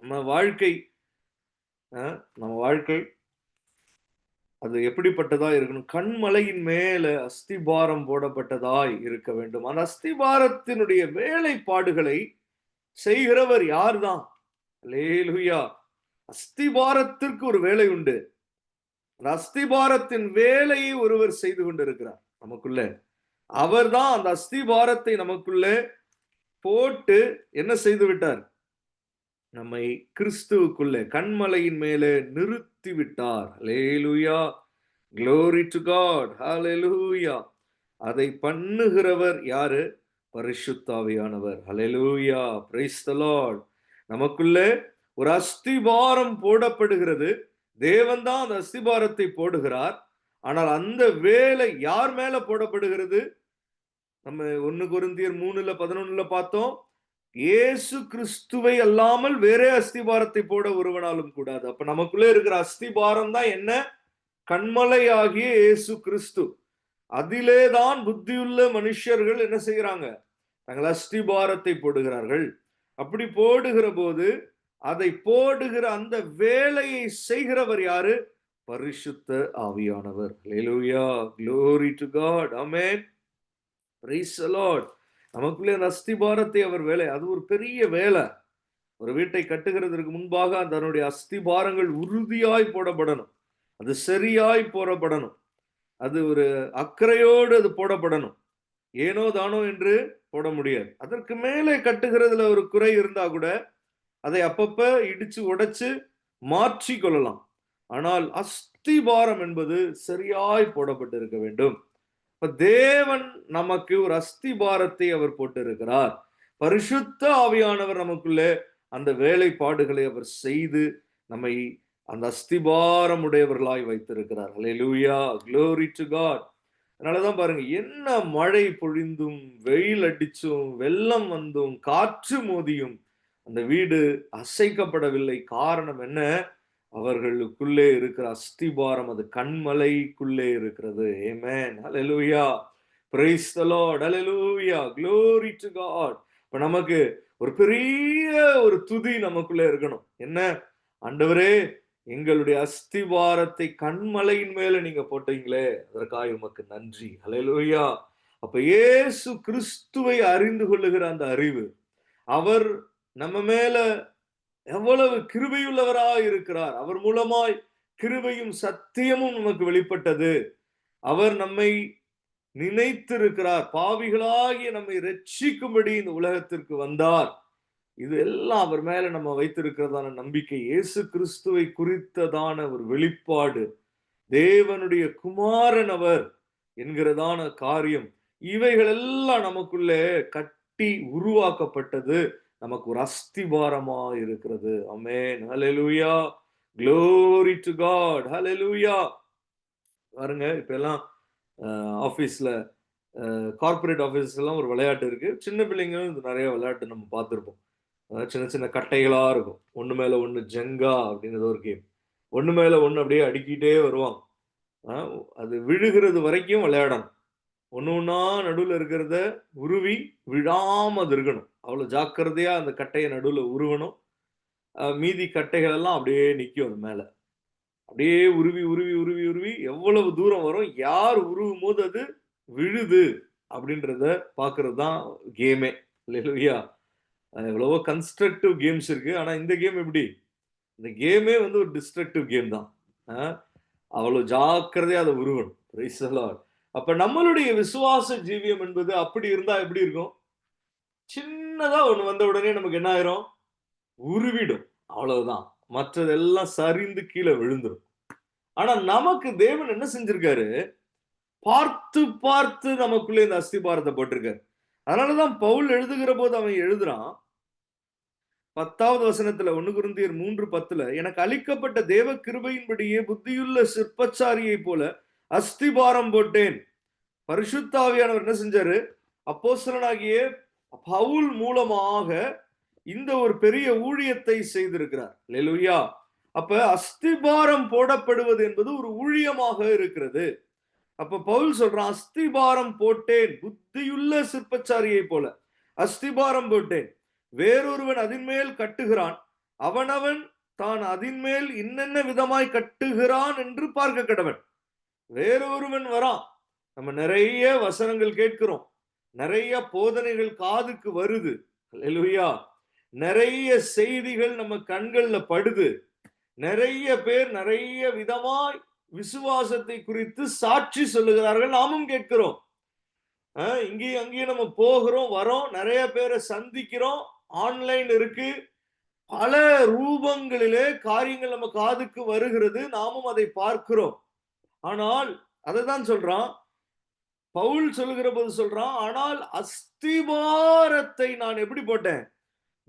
நம்ம வாழ்க்கை அது எப்படிப்பட்டதா இருக்கணும்? கன்மலையின் மேல அஸ்திபாரம் போடப்பட்டதாய் இருக்க வேண்டும். அந்த அஸ்திபாரத்தினுடைய வேலைப்பாடுகளை செய்கிறவர் யார்தான்? ஹல்லேலூயா. அஸ்திபாரத்திற்கு ஒரு வேலை உண்டு. அந்த அஸ்திபாரத்தின் வேலையை ஒருவர் செய்து கொண்டிருக்கிறார் நமக்குள்ள. அவர்தான் அந்த அஸ்திபாரத்தை நமக்குள்ளே போட்டு என்ன செய்து விட்டார்? நம்மை கிறிஸ்துவுக்குள்ளே கன்மலையின் மேலே நிறுத்தி விட்டார். ஹல்லேலூயா, glory to God, ஹல்லேலூயா. அதை பண்ணுகிறவர் யாரு? பரிசுத்த ஆவியானவர். ஹல்லேலூயா, praise the Lord. நமக்குள்ளே ஒரு அஸ்திபாரம் போடப்படுகிறது. தேவன் தான் அந்த அஸ்திபாரத்தை போடுகிறார். ஆனால் அந்த வேலை யார் மேல போடப்படுகிறது? நம்ம 1 கொரிந்தியர் 3:11 பார்த்தோம். இயேசு கிறிஸ்துவை அல்லாமல் வேறே அஸ்திபாரத்தை போட ஒருவனாலும் கூடாது. அப்ப நமக்குள்ளே இருக்கிற அஸ்திபாரம் தான் என்ன? கன்மலையாகிய இயேசு கிறிஸ்து. அதிலேதான் புத்தியுள்ள மனுஷர்கள் என்ன செய்கிறாங்க? தங்கள் அஸ்திபாரத்தை போடுகிறார்கள். அப்படி போடுகிற போது அதை போடுகிற அந்த வேலையை செய்கிறவர் யாரு? பரிசுத்த ஆவியானவர். ஹல்லேலூயா, glory to God, amen, praise the Lord. நமக்குள்ளே அந்த அஸ்திபாரத்தை அவர் வேலை, அது ஒரு பெரிய வேலை. ஒரு வீட்டை கட்டுகிறதற்கு முன்பாக அதனுடைய அஸ்திபாரங்கள் உறுதியாய் போடப்படணும். அது சரியாய் போடப்படணும். அது ஒரு அக்கறையோடு அது போடப்படணும். ஏனோ தானோ என்று போட முடியாது. அதற்கு மேலே கட்டுகிறதுல ஒரு குறை இருந்தா கூட அதை அப்பப்ப இடிச்சு உடைச்சு மாற்றி கொள்ளலாம். ஆனால் அஸ்திபாரம் என்பது சரியாய் போடப்பட்டிருக்க வேண்டும். இப்ப தேவன் நமக்கு ஒரு அஸ்திபாரத்தை அவர் போட்டிருக்கிறார். பரிசுத்த ஆவியானவர் நமக்குள்ளே அந்த வேலைப்பாடுகளை அவர் செய்து நம்மை அந்த அஸ்திபாரம் உடையவர்களாய் வைத்திருக்கிறார். ஹல்லேலூயா, glory to God. அதனாலதான் பாருங்க, என்ன மழை பொழிந்தும் வெயில் அடிச்சும் வெள்ளம் வந்தும் காற்று மோதியும் அந்த வீடு அசைக்கப்படவில்லை. காரணம் என்ன? அவர்களுக்குள்ளே இருக்கிற அஸ்திபாரம், அது கன்மலைக்குள்ளே இருக்கிறது. ஆமென், ஹல்லேலூயா, பிரைஸ் தி லார்ட், ஹல்லேலூயா, glory to God. இப்ப நமக்கு ஒரு பெரிய ஒரு துதி நமக்குள்ளே இருக்கணும். என்ன? ஆண்டவரே, எங்களுடைய அஸ்திபாரத்தை கன்மலையின் மேல நீங்க போட்டீங்களே, அதற்காக உமக்கு நன்றி. ஹல்லேலூயா. அப்ப இயேசு கிறிஸ்துவை அறிந்து கொள்ளுகிற அந்த அறிவு, அவர் நம்ம மேல எவ்வளவு கிருபையுள்ளவராய் இருக்கிறார், அவர் மூலமாய் கிருபையும் சத்தியமும் நமக்கு வெளிப்பட்டது. அவர் நம்மை நினைத்திருக்கிறார், பாவிகளாகிய நம்மை ரட்சிக்கும்படி இந்த உலகத்திற்கு வந்தார். இது எல்லாம் அவர் மேல நம்ம வைத்திருக்கிறதான நம்பிக்கை, இயேசு கிறிஸ்துவை குறித்ததான ஒரு வெளிப்பாடு, தேவனுடைய குமாரன் அவர் என்கிறதான காரியம், இவைகள் எல்லாம் நமக்குள்ளே கட்டி உருவாக்கப்பட்டது. நமக்கு ஒரு அஸ்திபாரமா இருக்கிறது. ஆமென், ஹல்லேலூயா, glory to God, ஹல்லேலூயா. பாருங்க, இப்ப எல்லாம் ஆபீஸ்ல கார்ப்பரேட் ஆபீஸ் எல்லாம் ஒரு விளையாட்டு இருக்கு. சின்ன பிள்ளைங்களும் நிறைய விளையாட்டு நம்ம பார்த்திருப்போம். சின்ன சின்ன கட்டைகளா இருக்கும். ஒண்ணு மேல ஒண்ணு ஜங்கா அப்படிங்கிறது ஒரு கேம். ஒண்ணு மேல ஒண்ணு அப்படியே அடுக்கிட்டே வருவாங்க. அது விழுகிறது வரைக்கும் விளையாடணும். ஒண்ணு ஒண்ணா நடுவுல இருக்கிறத உருவி விழாம அது இருக்கணும். அவ்வளவு ஜாக்கிரதையா அந்த கட்டையை நடுவுல உருவணும். மீதி கட்டைகள் எல்லாம் அப்படியே நிக்கும் அது மேல. அப்படியே உருவி உருவி உருவி உருவி எவ்வளவு தூரம் வரும், யார் உருவும் போது அது விழுது அப்படின்றத பாக்குறது தான் கேமே. இல்லையா? எவ்வளவோ கன்ஸ்ட்ரக்டிவ் கேம்ஸ் இருக்கு. ஆனா இந்த கேம் எப்படி? இந்த கேமே வந்து ஒரு டிஸ்ட்ரக்டிவ் கேம் தான். அவ்வளவு ஜாக்கிரதையா அதை உருவணும். Price the Lord. அப்ப நம்மளுடைய விசுவாச ஜீவியம் என்பது அப்படி இருந்தா எப்படி இருக்கும்? சின்னதா ஒண்ணு வந்த உடனே நமக்கு என்ன ஆயிரும்? உருவிடும். அவ்வளவுதான். மற்றதெல்லாம் சரிந்து கீழே விழுந்துரும். ஆனா நமக்கு தேவன் என்ன செஞ்சிருக்காரு? பார்த்து பார்த்து நமக்குள்ளே இந்த அஸ்திபாரத்தை போட்டிருக்காரு. அதனாலதான் பவுல் எழுதுகிற போது அவன் எழுதுறான், 10வது வசனத்துல 1 கொரிந்தியர் 3:10, எனக்கு அளிக்கப்பட்ட தேவ கிருபையின்படியே புத்தியுள்ள சிற்பச்சாரியை போல அஸ்திபாரம் போட்டேன். பரிசுத்த ஆவியானவர் என்ன செஞ்சாரு? அப்போஸ்தலனாகிய பவுல் மூலமாக இந்த ஒரு பெரிய ஊழியத்தை செய்திருக்கிறார். அல்லேலூயா. அப்ப அஸ்திபாரம் போடப்படுவது என்பது ஒரு ஊழியமாக இருக்கிறது. அப்ப பவுல் சொல்றான், அஸ்திபாரம் போட்டேன், புத்தியுள்ள சிற்பச்சாரியை போல அஸ்திபாரம் போட்டேன். வேறொருவன் அதின் மேல் கட்டுகிறான், அவனவன் தான் அதின் மேல் இன்னென்ன விதமாய் கட்டுகிறான் என்று பார்க்க கடவன். வேறொருவன் வரான். நம்ம நிறைய வசனங்கள் கேட்கிறோம், நிறைய போதனைகள் காதுக்கு வருது. அல்லேலூயா. நிறைய செய்திகள் நம்ம கண்கள்ல படுது. நிறைய பேர் நிறைய விதமாய் விசுவாசத்தை குறித்து சாட்சி சொல்லுகிறார்கள், நாமும் கேட்கிறோம். இங்கேயும் அங்கேயும் நம்ம போகிறோம் வரோம், நிறைய பேரை சந்திக்கிறோம், ஆன்லைன் இருக்கு, பல ரூபங்களிலே காரியங்கள் நம்ம காதுக்கு வருகிறது, நாமும் அதை பார்க்கிறோம். ஆனால் அதைதான் சொல்றான் பவுல், சொல்லுகிற போது சொல்றான், ஆனால் அஸ்திபாரத்தை நான் எப்படி போட்டேன்?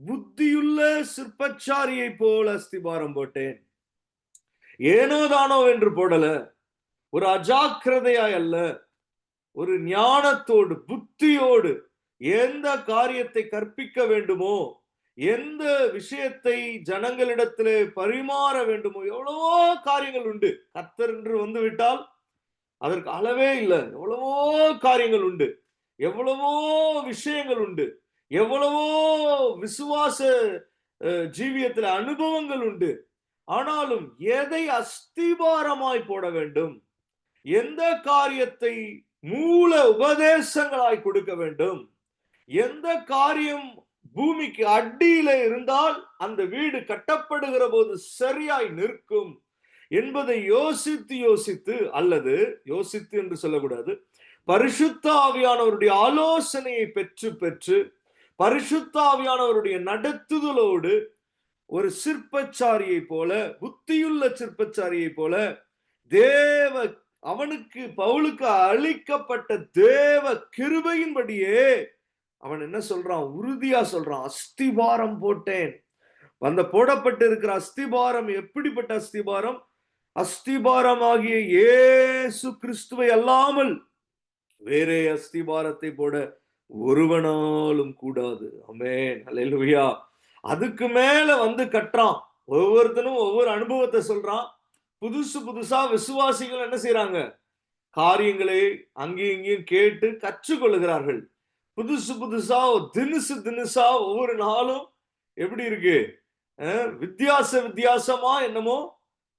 புத்தியுள்ள சிற்பச்சாரியை போல அஸ்திபாரம் போட்டேன். ஏனோ தானோ என்று போடல, ஒரு அஜாக்கிரதையாய் அல்ல, ஒரு ஞானத்தோடு புத்தியோடு எந்த காரியத்தை கற்பிக்க வேண்டுமோ, எந்த விஷயத்தை ஜனங்களிடத்திலே பரிமாற வேண்டுமோ, எவ்வளவோ காரியங்கள் உண்டு. கர்த்தர் என்று வந்து விட்டால் அதற்கு அளவே இல்லை. எவ்வளவோ காரியங்கள் உண்டு, எவ்வளவோ விஷயங்கள் உண்டு, எவ்வளவோ விசுவாச ஜீவியத்தில் அனுபவங்கள் உண்டு. ஆனாலும் எதை அஸ்திபாரமாய் போட வேண்டும், எந்த காரியத்தை மூல உபதேசங்களாய் கொடுக்க வேண்டும், எந்த காரியம் பூமிக்கு அடியில இருந்தால் அந்த வீடு கட்டப்படுகிற போது சரியாய் நிற்கும் என்பதை யோசித்து யோசித்து, அல்லது யோசித்து என்று சொல்லக்கூடாது, பரிசுத்த ஆவியானவருடைய ஆலோசனையை பெற்று பெற்று பரிசுத்த ஆவியானவருடைய நடத்துதலோடு ஒரு சிற்பச்சாரியை போல, புத்தியுள்ள சிற்பச்சாரியை போல, தேவ அவனுக்கு பவுலுக்கு அளிக்கப்பட்ட தேவ கிருபையின்படியே அவன் என்ன சொல்றான்? உறுதியா சொல்றான், அஸ்திபாரம் போட்டேன். அந்த போடப்பட்டு இருக்கிற அஸ்திபாரம் எப்படிப்பட்ட அஸ்திபாரம்? அஸ்திபாரமாகிய இயேசு கிறிஸ்துவை அல்லாமல் வேறே அஸ்திபாரத்தை போட ஒருவனாலும் கூடாது. ஆமென், அல்லேலூயா. அதுக்கு மேல வந்து கட்டுறான். ஒவ்வொருத்தனும் ஒவ்வொரு அனுபவத்தை சொல்றான். புதுசு புதுசா விசுவாசிகள் என்ன செய்யறாங்க? காரியங்களை அங்கேயும் இங்கேயும் கேட்டு கற்றுக்கொள்ளுகிறார்கள். புதுசு புதுசா தினுசு தினுசா ஒவ்வொரு நாளும் எப்படி இருக்கு, வித்தியாச வித்தியாசமா என்னமோ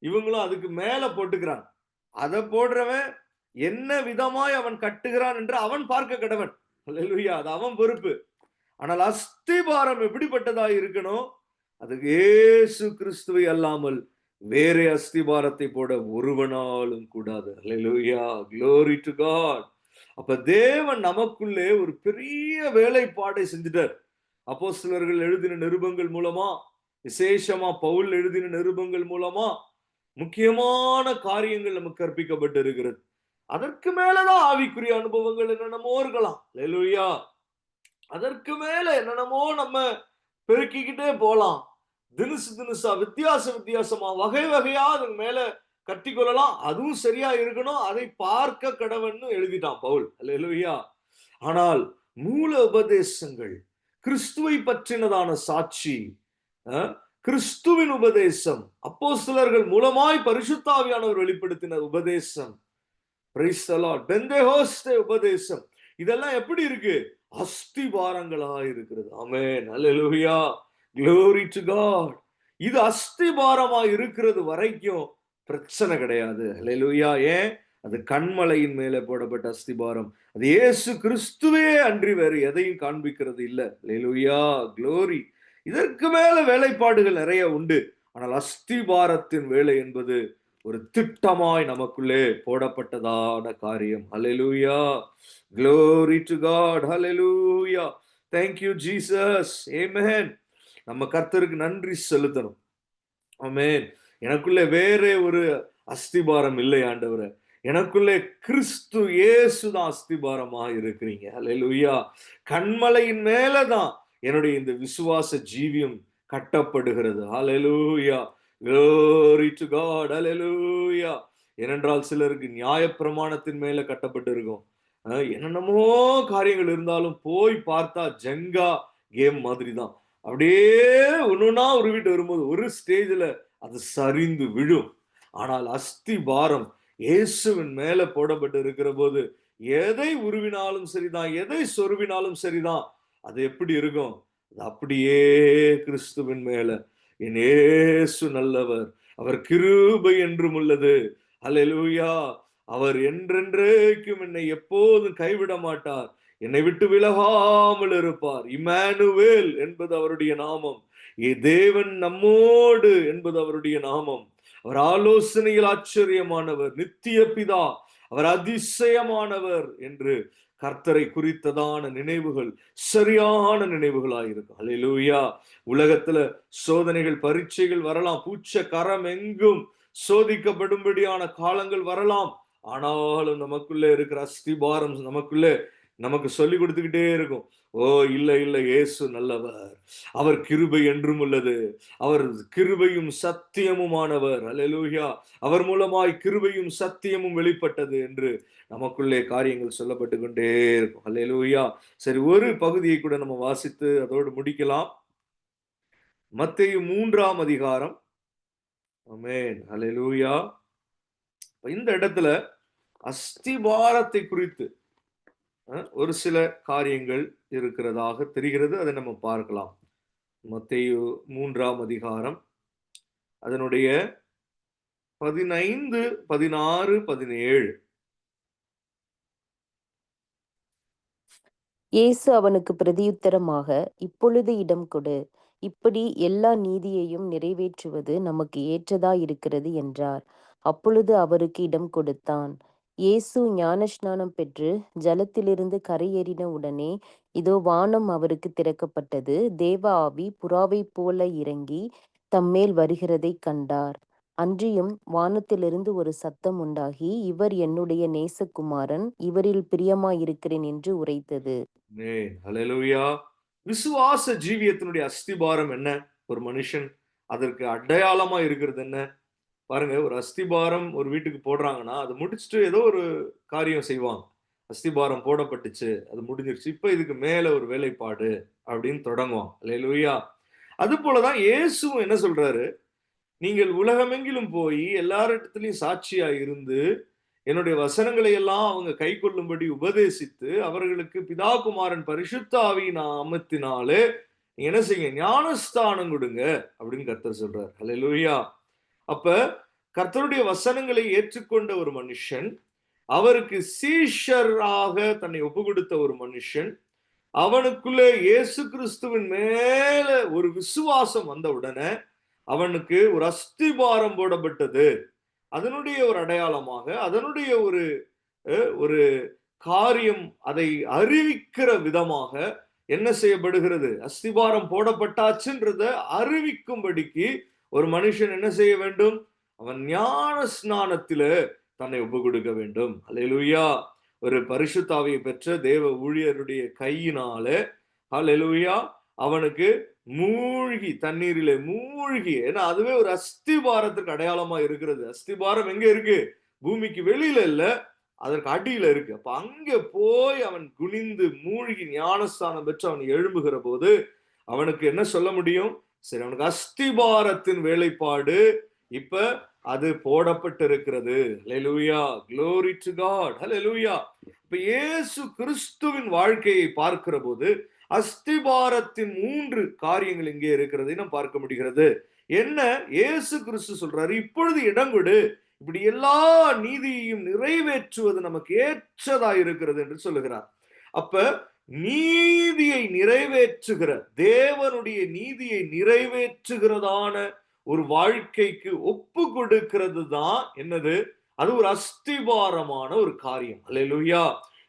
இவங்களும் அதுக்கு மேல போட்டுக்கிறான். அதை போடுறவன் என்ன விதமாய் அவன் கட்டுகிறான் என்று அவன் பார்க்க கடவன். அல்லேலூயா, அது அவன் பொறுப்பு. ஆனால் அஸ்திபாரம் எப்படிப்பட்டதா இருக்கணும்? அதுக்கு இயேசு கிறிஸ்துவை அல்லாமல் வேறே அஸ்திபாரத்தை போட ஒருவனாலும் கூடாது. அல்லேலூயா, glory to God. அப்ப தேவன் நமக்குள்ளே ஒரு பெரிய வேலைப்பாடை செஞ்சிட்டார். அப்போஸ்தலர்கள் எழுதின நிருபங்கள் மூலமா, விசேஷமா பவுல் எழுதின நிருபங்கள் மூலமா முக்கியமான காரியங்கள் நமக்கு கற்பிக்கப்பட்டு இருக்கிறது. அதற்கு மேலதான் ஆவிக்குரிய அனுபவங்கள் என்னென்னமோ இருக்கலாம். அல்லேலூயா, அதற்கு மேல என்னென்னமோ நம்ம பெருக்கிக்கிட்டே போலாம். தினுசு தினுசா வித்தியாச வித்தியாசமா வகை வகையா அதுக்கு மேல கட்டி கொள்ளலாம். அதுவும் சரியா இருக்கணும், அதை பார்க்க கடவன்னு எழுதிட்டான் பவுல். அல்லேலூயா. ஆனால் மூல உபதேசங்கள், கிறிஸ்துவை பற்றினதான சாட்சி, கிறிஸ்துவின் உபதேசம், அப்போஸ்தலர்கள் மூலமாய் பரிசுத்த ஆவியானவர் வெளிப்படுத்தின உபதேசம், பிரைஸ் தி லார்ட், பெந்தேகோஸ்தே உபதேசம், இதெல்லாம் எப்படி இருக்கு? அஸ்திபாரங்களா இருக்கிறது. ஆமென், அல்லேலூயா, glory to God. இது அஸ்திபாரமா இருக்கிறது வரைக்கும் பிரச்சனை கிடையாது. அல்லேலூயா. ஏன்? அது கண்மலையின் மேலே போடப்பட்ட அஸ்திபாரம். அது இயேசு கிறிஸ்துவே அன்றி வேறு எதையும் காண்பிக்கிறது இல்லை. அல்லேலூயா, glory. இதற்கு மேல வேலைப்பாடுகள் நிறைய உண்டு. ஆனால் அஸ்திபாரத்தின் வேலை என்பது ஒரு திட்டமாய் நமக்குள்ளே போடப்பட்டதான காரியம். அல்லேலூயா, glory to God. Hallelujah, thank you Jesus. amen. நம்ம கர்த்தருக்கு நன்றி செலுத்தணும். ஆமென். எனக்குள்ளே வேற ஒரு அஸ்திபாரம் இல்லை ஆண்டவரே. எனக்குள்ளே கிறிஸ்து இயேசு தான் அஸ்திபாரமா இருக்கிறீங்க. அல்லேலூயா. கண்மலையின் மேலதான் என்னுடைய இந்த விசுவாச ஜீவியம் கட்டப்படுகிறது. அல்லேலூயா, glory to God. அல்லேலூயா. ஏனென்றால் சிலருக்கு நியாயப்பிரமாணத்தின் மேல கட்டப்பட்டு இருக்கும். என்னென்னமோ காரியங்கள் இருந்தாலும் போய் பார்த்தா ஜங்கா கேம் மாதிரி தான். அப்படியே ஒன்னொன்னா உருவிட்டு வரும்போது ஒரு ஸ்டேஜ்ல அது சரிந்து விழும். ஆனால் அஸ்திபாரம் இயேசுவின் மேல போடப்பட்டு இருக்கிற போது எதை உருவினாலும் சரிதான், எதை சொருவினாலும் சரிதான். அது எப்படி இருக்கும்? அது அப்படியே கிறிஸ்துவின் மேல. என் இயேசு நல்லவர், அவர் கிருபை என்றும் உள்ளது. அல்லேலூயா. அவர் என்றென்றைக்கும் என்னை எப்போதும் கைவிட மாட்டார், என்னை விட்டு விலகாமல் இருப்பார். இம்மானுவேல் என்பது அவருடைய நாமம். தேவன் நம்மோடு என்பது அவருடைய நாமம். அவர் ஆலோசனையில் ஆச்சரியமானவர், நித்திய பிதா, அவர் அதிசயமானவர் என்று கர்த்தரை குறித்ததான நினைவுகள் சரியான நினைவுகளாயிருக்கும். அல்லேலூயா. உலகத்துல சோதனைகள், பரீட்சைகள் வரலாம், பூச்ச கரம் எங்கும் சோதிக்கப்படும்படியான காலங்கள் வரலாம். ஆனாலும் நமக்குள்ளே இருக்கிற அஸ்திபாரம் நமக்கு சொல்லி கொடுத்துக்கிட்டே இருக்கும். ஓ, இல்ல இல்ல, இயேசு நல்லவர், அவர் கிருபை என்றும் உள்ளது, அவர் கிருபையும் சத்தியமுமானவர். அல்லேலூயா. அவர் மூலமாய் கிருபையும் சத்தியமும் வெளிப்பட்டது என்று நமக்குள்ளே காரியங்கள் சொல்லப்பட்டு கொண்டே இருக்கும். அல்லேலூயா. சரி, ஒரு பகுதியை கூட நம்ம வாசித்து அதோடு முடிக்கலாம். மத்தேயு 3ஆம் அதிகாரம். ஆமென். அல்லேலூயா. இந்த இடத்துல அஸ்திபாரத்தை குறித்து ஒரு சில காரியங்கள் இருக்கிறதாக தெரிகிறது. அதை நம்ம பார்க்கலாம். மத்தேயு 3ஆம் அதிகாரம், அதனுடைய 15, 16, 17. இயேசு அவனுக்கு பிரதியுத்தரமாக, இப்பொழுது இடம் கொடு. இப்படி எல்லா நீதியையும் நிறைவேற்றுவது நமக்கு ஏற்றதாயிருக்கிறது என்றார். அப்பொழுது அவருக்கு இடம் கொடுத்தான். இயேசு ஞானஸ்நானம் பெற்று ஜலத்திலிருந்து கரையேறின உடனே, இதோ வானம் அவருக்கு திறக்கப்பட்டது. தேவ ஆவி புறாவைப் போல இறங்கி தம்மேல் வருகிறதைக் கண்டார். அன்றியும் வானத்திலிருந்து ஒரு சத்தம் உண்டாகி, இவர் என்னுடைய நேசகுமாரன், இவரில் பிரியமாயிருக்கிறேன் என்று உரைத்தது. ஆமென். அல்லேலூயா. விசுவாச ஜீவியத்தினுடைய அஸ்திபாரம் என்ன? ஒரு மனுஷன் அதற்கு அடையாளமா இருக்கிறது என்ன? பாருங்க, ஒரு அஸ்திபாரம் ஒரு வீட்டுக்கு போடுறாங்கன்னா, அது முடிச்சுட்டு ஏதோ ஒரு காரியம் செய்வாங்க. அஸ்திபாரம் போடப்பட்டுச்சு, அது முடிஞ்சிருச்சு, இப்ப இதுக்கு மேல ஒரு வேலைப்பாடு அப்படின்னு தொடங்குவாங்க. அல்லேலூயா. அது போலதான் இயேசுவும் என்ன சொல்றாரு? நீங்கள் உலகமெங்கிலும் போய் எல்லாரிடத்திலையும் சாட்சியா இருந்து என்னுடைய வசனங்களை எல்லாம் அவங்க கை கொள்ளும்படி உபதேசித்து அவர்களுக்கு பிதா குமாரன் பரிசுத்த ஆவியின் நாமத்தினாலே நீங்க என்ன செய்யுங்க, ஞானஸ்தானம் கொடுங்க அப்படின்னு கர்த்தர் சொல்றார். அல்லேலூயா. அப்ப கர்த்தருடைய வசனங்களை ஏற்றுக்கொண்ட ஒரு மனுஷன், அவருக்கு சீஷராக தன்னை ஒப்பு கொடுத்த ஒரு மனுஷன், அவனுக்குள்ளே இயேசு கிறிஸ்துவின் மேல ஒரு விசுவாசம் வந்த உடனே அவனுக்கு ஒரு அஸ்திபாரம் போடப்பட்டது. அதனுடைய ஒரு அடையாளமாக, அதனுடைய ஒரு ஒரு காரியம், அதை அறிவிக்கிற விதமாக என்ன செய்யப்படுகிறது? அஸ்திபாரம் போடப்பட்டாச்சுன்றத அறிவிக்கும்படிக்கு ஒரு மனுஷன் என்ன செய்ய வேண்டும்? அவன் ஞான ஸ்நானத்தில தன்னை ஒப்பு கொடுக்க வேண்டும். அல்லேலூயா. ஒரு பரிசுத்த ஆவியை பெற்ற தேவ ஊழியருடைய கையினால, அல்லேலூயா, அவனுக்கு மூழ்கி, தண்ணீரிலே மூழ்கி, ஏன்னா அதுவே ஒரு அஸ்திபாரத்துக்கு அடையாளமா இருக்கிறது. அஸ்திபாரம் எங்க இருக்கு? பூமிக்கு வெளியில இல்ல, அதற்கு அடியில இருக்கு. அப்ப அங்க போய் அவன் குனிந்து மூழ்கி ஞானஸ்தானம் பெற்று அவன் எழும்புகிற போது அவனுக்கு என்ன சொல்ல முடியும்? சரி, அவனுக்கு அஸ்திபாரத்தின் வேலைப்பாடு இப்ப அது போடப்பட்டிருக்கிறது. ஹல்லேலூயா. glory to God. ஹல்லேலூயா. இப்ப இயேசு கிறிஸ்துவின் வாழ்க்கையை பார்க்கிற போது அஸ்திபாரத்தின் 3 காரியங்கள் இங்கே இருக்கிறதை நாம் பார்க்க முடிகிறது. என்ன இயேசு கிறிஸ்து சொல்றாரு? இப்பொழுது இடம் கொடு, இப்படி எல்லா நீதியையும் நிறைவேற்றுவது நமக்கு ஏற்றதா இருக்கிறது என்று சொல்லுகிறார். அப்ப நீதியை நிறைவேற்றுகிற, தேவனுடைய நீதியை நிறைவேற்றுகிறதான ஒரு வாழ்க்கைக்கு ஒப்பு கொடுக்கிறது தான் என்னது? அது ஒரு அஸ்திபாரமான ஒரு காரியம். அல்லேலூயா.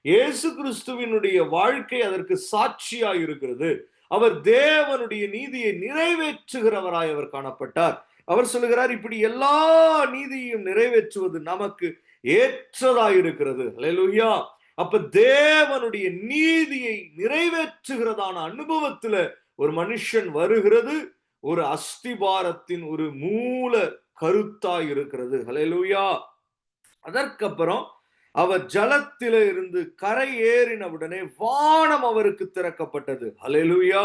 இயேசு கிறிஸ்துவினுடைய வாழ்க்கை அதற்கு சாட்சியா இருக்கிறது. அவர் தேவனுடைய நீதியை நிறைவேற்றுகிறவராய் அவர் காணப்பட்டார். அவர் சொல்லுகிறார், இப்படி எல்லா நீதியையும் நிறைவேற்றுவது நமக்கு ஏற்றதாய் இருக்கிறது. அல்லேலூயா. அப்ப தேவனுடைய நீதியை நிறைவேற்றுகிறதான அனுபவத்துல ஒரு மனுஷன் வருகிறது ஒரு அஸ்திபாரத்தின் ஒரு மூல கருத்தாய் இருக்கிறது. ஹல்லேலூயா. அதற்கப்புறம் அவர் ஜலத்தில இருந்து கரை ஏறினவுடனே வானம் அவருக்கு திறக்கப்பட்டது. Hallelujah.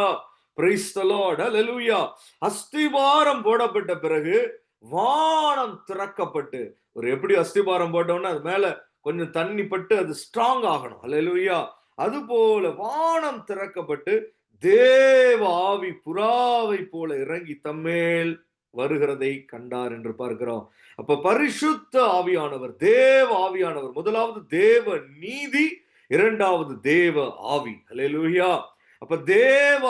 Praise the Lord. Hallelujah. அஸ்திபாரம் போடப்பட்ட பிறகு வானம் திறக்கப்பட்டு, ஒரு எப்படி அஸ்திபாரம் போட்டோம்னா அது மேல கொஞ்சம் தண்ணி பட்டு அது ஸ்ட்ராங் ஆகணும். ஹல்லேலூயா. அதுபோல வானம் திறக்கப்பட்டு தேவ ஆவி புறாவை போல இறங்கி தம்மேல் வருகிறதை கண்டார் என்று பார்க்கிறோம். அப்ப பரிசுத்த ஆவியானவர், தேவ ஆவியானவர், முதலாவது தேவ நீதி, இரண்டாவது தேவ ஆவி. ஹல்லேலூயா. அப்ப தேவ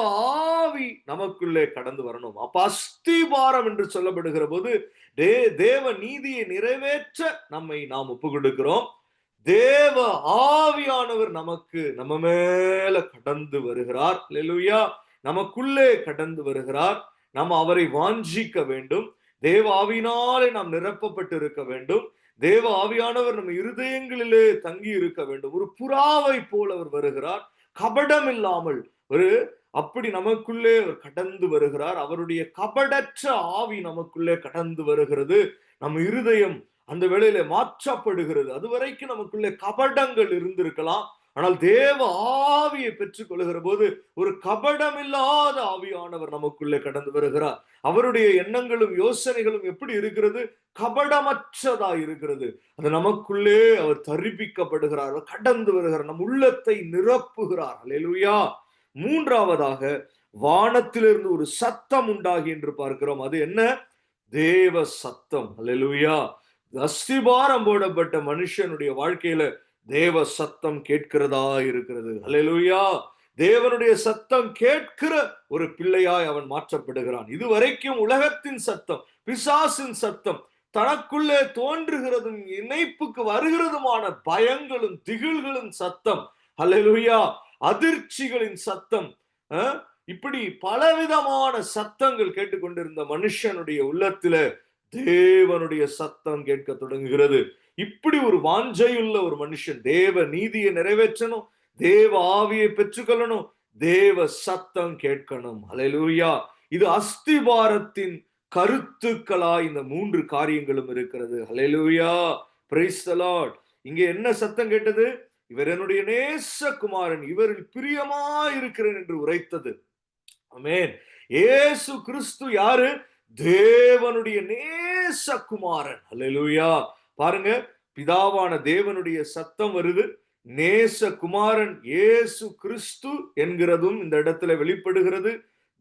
ஆவி நமக்குள்ளே கடந்து வரணும். அப்ப அஸ்திபாரம் என்று சொல்லப்படுகிற போது தேவ நீதியை நிறைவேற்ற நாம் ஒப்பு கொடுக்கிறோம். தேவ ஆவியானவர் நம்ம மேல கடந்து வருகிறார். அல்லேலூயா. நமக்குள்ளே கடந்து வருகிறார். நாம் அவரை வாஞ்சிக்க வேண்டும். தேவ ஆவியினாலே நாம் நிரப்பப்பட்டு இருக்க வேண்டும். தேவ ஆவியானவர் நம்ம இருதயங்களிலே தங்கி இருக்க வேண்டும். ஒரு புறாவை போல அவர் வருகிறார், கபடம் இல்லாமல். ஒரு அப்படி நமக்குள்ளே அவர் கடந்து வருகிறார். அவருடைய கபடற்ற ஆவி நமக்குள்ளே கடந்து வருகிறது. நம்ம இருதயம் அந்த வேளையில மாற்றப்படுகிறது. அதுவரைக்கும் நமக்குள்ளே கபடங்கள் இருந்திருக்கலாம். ஆனால் தேவ ஆவியை பெற்றுக் கொள்ளுகிற போது ஒரு கபடம் இல்லாத ஆவியானவர் நமக்குள்ளே கடந்து வருகிறார். அவருடைய எண்ணங்களும் யோசனைகளும் எப்படி இருக்கிறது? கபடமற்றதா இருக்கிறது. அது நமக்குள்ளே அவர் தரிப்பிக்கப்படுகிறார், கடந்து வருகிறார், நம் உள்ளத்தை நிரப்புகிறார். அல்லேலூயா. மூன்றாவதாக, வானத்திலிருந்து ஒரு சத்தம் உண்டாகி என்று பார்க்கிறோம். அது என்ன? தேவ சத்தம். அல்லேலூயா. அஸ்திபாரம் போடப்பட்ட மனுஷனுடைய வாழ்க்கையில தேவ சத்தம் கேட்கிறதா இருக்கிறது. அல்லேலூயா. தேவனுடைய சத்தம் கேட்கிற ஒரு பிள்ளையாய் அவன் மாற்றப்படுகிறான். இதுவரைக்கும் உலகத்தின் சத்தம், பிசாசின் சத்தம், தனக்குள்ளே தோன்றுகிறதும் இணைப்புக்கு வருகிறதுமான பயங்களும் திகில்களும் சத்தம், அல்லேலூயா, அதிர்ச்சிகளின் சத்தம், இப்படி பலவிதமான சத்தங்கள் கேட்டுக்கொண்டிருந்த மனுஷனுடைய உள்ளத்தில தேவனுடைய சத்தம் கேட்க தொடங்குகிறது. இப்படி ஒரு வாஞ்சையுள்ள ஒரு மனுஷன் தேவ நீதியை நிறைவேற்றணும், தேவ ஆவியை பெற்றுக்கொள்ளணும், தேவ சத்தம் கேட்கணும். அல்லேலூயா. இது அஸ்திபாரத்தின் கருத்துக்களா இந்த மூன்று காரியங்களும் இருக்கிறது. அல்லேலூயா. Praise the Lord. இங்க என்ன சத்தம் கேட்டது? இவர் என்னுடைய நேசகுமாரன், இவரில் பிரியமா இருக்கிறேன் என்று உரைத்தது. ஆமென். இயேசு கிறிஸ்து யாரு? தேவனுடைய நேசகுமாரன். அல்லேலூயா. பாருங்க, பிதாவான தேவனுடைய சத்தம் வருது, நேசகுமாரன் இயேசு கிறிஸ்து என்கிறதும் இந்த இடத்துல வெளிப்படுகிறது.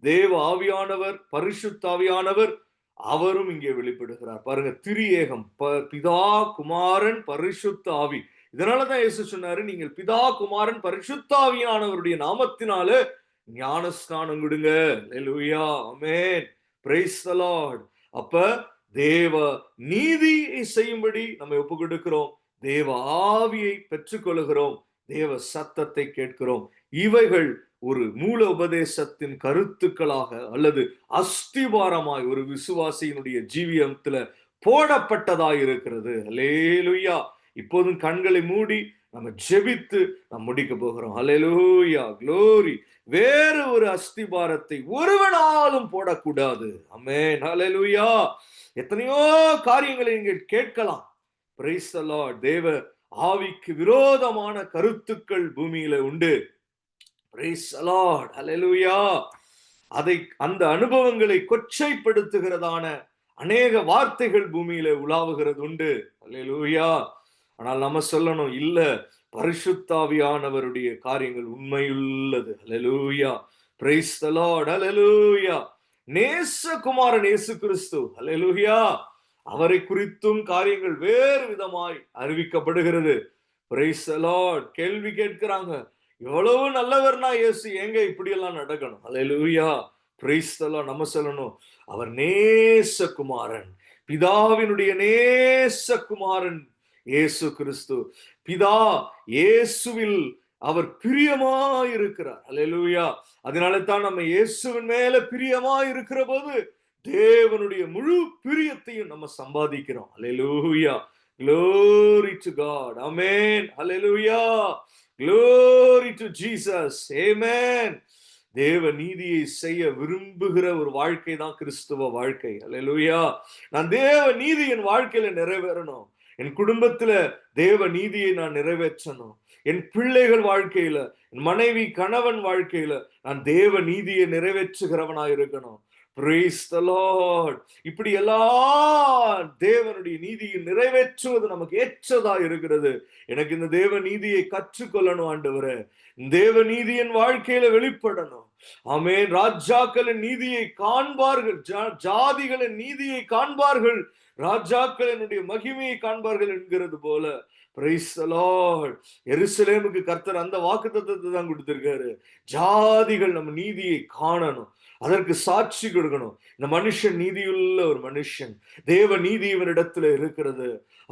தேவ ஆவியானவர், பரிசுத்த ஆவியானவர், அவரும் இங்கே வெளிப்படுகிறார். பாருங்க, திரியேகம், பிதா, குமாரன், பரிசுத்த ஆவி. இதனாலதான் இயேசு சொன்னாரு, நீங்கள் பிதா, குமாரன், பரிசுத்த ஆவியானவருடைய நாமத்தினால ஞானஸ்நானம் கொடுங்க. Hallelujah. Amen. Praise the Lord. அப்ப தேவ நீதியை செய்யும்படி நம்ம ஒப்பு கொடுக்கிறோம், தேவ ஆவியை பெற்றுக்கொள்கிறோம், தேவ சத்தத்தை கேட்கிறோம். இவைகள் ஒரு மூல உபதேசத்தின் கருத்துக்களாக அல்லது அஸ்திவாரமாய் ஒரு விசுவாசியினுடைய ஜீவியத்துல போடப்பட்டதாய் இருக்கிறது. அல்லேலூயா. இப்போதும் கண்களை மூடி நம்ம ஜெபித்து நாம் முடிக்க போகிறோம். அல்லேலூயா. க்ளோரி. வேறு ஒரு அஸ்திபாரத்தை ஒருவனாலும் போடக்கூடாது. ஆமென். அல்லேலூயா. எத்தனையோ காரியங்களை நீங்கள் கேட்கலாம். Praise the Lord. தேவ ஆவிக்கு விரோதமான கருத்துக்கள் பூமியில உண்டு. Praise the Lord. அல்லேலூயா. அந்த அனுபவங்களை கொச்சைப்படுத்துகிறதான அநேக வார்த்தைகள் பூமியில உலாவுகிறது உண்டு. அல்லேலூயா. ஆனால் நம்ம சொல்லணும், இல்ல, பரிசுத்தாவியானவருடைய காரியங்கள் உண்மையுள்ளது. அல்லேலூயா. Praise the Lord. அல்லேலூயா. நேசகுமாரன் இயேசு கிறிஸ்து, அல்லேலூயா, அவரை குறித்தும் காரியங்கள் வேறு விதமாய் அறிவிக்கப்படுகிறது. Praise the Lord. கேள்வி கேட்கிறாங்க, எவ்வளவு நல்லவர்னா இயேசு, ஏங்க இப்படி எல்லாம் நடக்கணும்? அல்லேலூயா. Praise the Lord. நம்ம சொல்லணும், அவர் நேசகுமாரன், பிதாவினுடைய நேசகுமாரன் இயேசு கிறிஸ்து. பிதா இயேசுவில் அவர் பிரியமாயிருக்கிறார். அல்லேலூயா. அதனால தான் நம்ம இயேசுவின் மேல பிரியமாயிருக்கிற போது தேவனுடைய முழு பிரியத்தையும் நம்ம சம்பாதிக்கிறோம். அல்லேலூயா. Glory to God. Amen. Hallelujah. Glory to Jesus. Amen. தேவ நீதியை செய்ய விரும்புகிற ஒரு வாழ்க்கை தான் கிறிஸ்துவ வாழ்க்கை. அல்லேலூயா. நான் தேவ நீதி என் வாழ்க்கையில நிறைவேறணும், என் குடும்பத்துல தேவ நீதியை நான் நிறைவேற்றணும், என் பிள்ளைகள் வாழ்க்கையில, என் மனைவி கணவன் வாழ்க்கையில நான் தேவ நீதியை நிறைவேற்றுகிறவனாய் இருக்கணும். Praise the Lord. இப்படி எல்லா தேவனுடைய நீதியை நிறைவேற்றுவது நமக்கு ஏற்றதா இருக்கிறது. எனக்கு இந்த தேவ நீதியை கற்றுக்கொள்ளணும் ஆண்டவரே, தேவ நீதியின் வாழ்க்கையில வெளிப்படணும். ஆமென். ராஜாக்களின் நீதியை காண்பார்கள், ஜாதிகளின் நீதியை காண்பார்கள், ராஜாக்களினுடைய மகிமையை காண்பார்கள் என்கிறது போல. Praise the Lord. எருசலேமுக்கு கர்த்தர் அந்த வாக்குத்தத்தத்தை தான் கொடுத்திருக்காரு. ஜாதிகள் நம்ம நீதியை காணணும். அதற்கு சாட்சி கொடுக்கணும். இந்த மனுஷன் நீதியுள்ள ஒரு மனுஷன், தேவ நீதி இவனிடத்துல இருக்கிறது.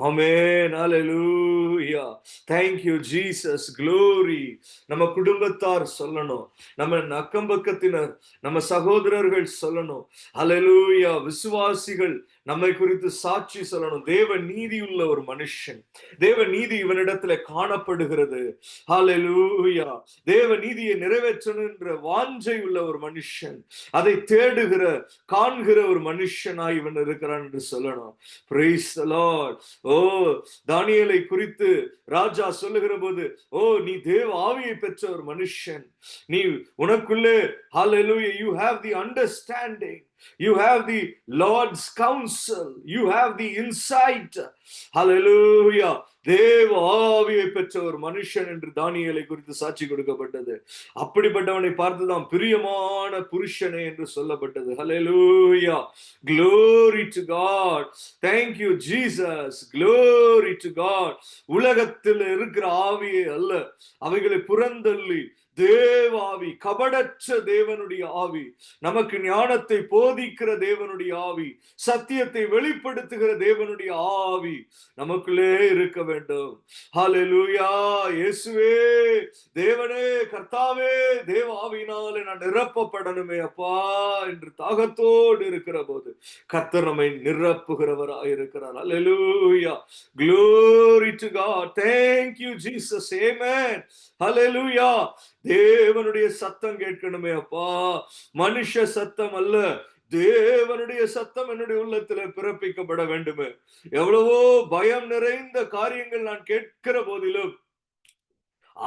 ஆமென், ஹalleluya. thank you jesus, glory. நம்ம குடும்பத்தார் சொல்லணும், நம்ம அக்கம் பக்கத்தினர், நம்ம சகோதரர்கள் சொல்லணும். ஹalleluya. விசுவாசிகள் நம்மை குறித்து சாட்சி சொல்லணும். தேவ நீதி உள்ள ஒரு மனுஷன், தேவ நீதி இவனிடத்துல காணப்படுகிறது. ஹalleluya. தேவ நீதியை நிறைவேற்றணும் என்ற வாஞ்சை உள்ள ஒரு மனுஷன், அதை தேடுகிற காண்கிற ஒரு மனுஷனாய் இவன் இருக்கிறான் என்று சொல்லணும். praise the lord. ஓ, தானியேலை குறித்து ராஜா சொல்லுகிற போது, ஓ நீ தேவ ஆவியை பெற்ற ஒரு மனுஷன், நீ உனக்குள்ளே hallelujah you have the understanding, you have the Lord's counsel, you have the insight. hallelujah. தேவ ஆவியை பெற்ற ஒரு மனுஷன் என்று தானியேலை குறித்து சாட்சி கொடுக்கப்பட்டது. அப்படிப்பட்டவனை பார்த்துதான் பிரியமான புருஷனே என்று சொல்லப்பட்டது. hallelujah. glory to god. thank you jesus, glory to god. உலகத்தில் இருக்கிற ஆவியே அல்ல, அவைகளை புறந்தள்ளி தேவ ஆவி, கபடற்ற தேவனுடைய ஆவி, நமக்கு ஞானத்தை போதிக்கிற தேவனுடைய ஆவி, சத்தியத்தை வெளிப்படுத்துகிற தேவனுடைய ஆவி நமக்குள்ளே இருக்க வேண்டும். ஹalleluya. இயேசுவே, தேவனே, கர்த்தாவே, தேவ ஆவியினாலே நான் நிரப்பப்படணுமே அப்பா என்று தாகத்தோடு இருக்கிற போது கர்த்தர் நம்மை நிரப்புகிறவராய் இருக்கிறார். ஹalleluya. glory to god. thank you jesus. amen. ஹalleluya. தேவனுடைய சத்தம் கேட்கணுமே அப்பா, மனுஷ சத்தம் அல்ல, தேவனுடைய சத்தம் என்னுடைய உள்ளத்துல பிறப்பிக்கப்பட வேண்டுமே. எவ்வளவோ பயம் நிறைந்த காரியங்கள் நான் கேட்கிற போதிலும்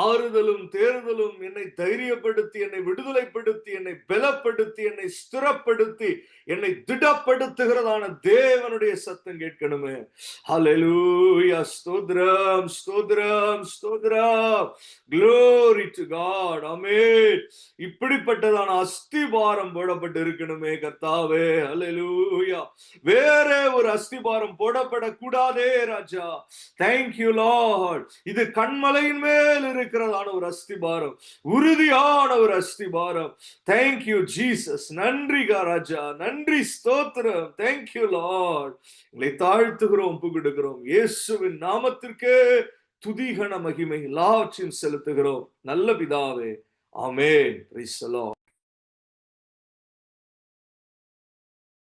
ஆறுதலும் தேறுதலும் என்னை தைரியப்படுத்தி, என்னை விடுதலைப்படுத்தி, என்னை பலப்படுத்தி, என்னை ஸ்திரப்படுத்தி, என்னை திடப்படுத்துகிறதான தேவனுடைய சத்தம் கேட்கணுமே. ஹalleluya. ஸ்தோத்திரம், ஸ்தோத்திரம், ஸ்தோத்திரம். glory to god. ஆமென். இப்படிப்பட்டதான அஸ்திபாரம் போடப்பட்டு இருக்கணுமே கர்த்தாவே. ஹalleluya. வேற ஒரு அஸ்திபாரம் போடப்படக்கூடாதே ராஜா. thank you lord. இது கண்மலையின் மேல் இருக்கிறதான ஒரு அஸ்திபாரம், உறுதியான ஒரு அஸ்திபாரம். thank you jesus. நன்றி ராஜா, நன்றி, ஸ்தோத்திரம். thank you lord. எங்களை தாழ்த்துகிறோம், ஒப்புக்கொடுக்கிறோம். இயேசுவின் நாமத்திற்கே துதிகன மகிமை எல்லாவற்றையும் செலுத்துகிறோம் நல்ல பிதாவே. ஆமென். praise the lord.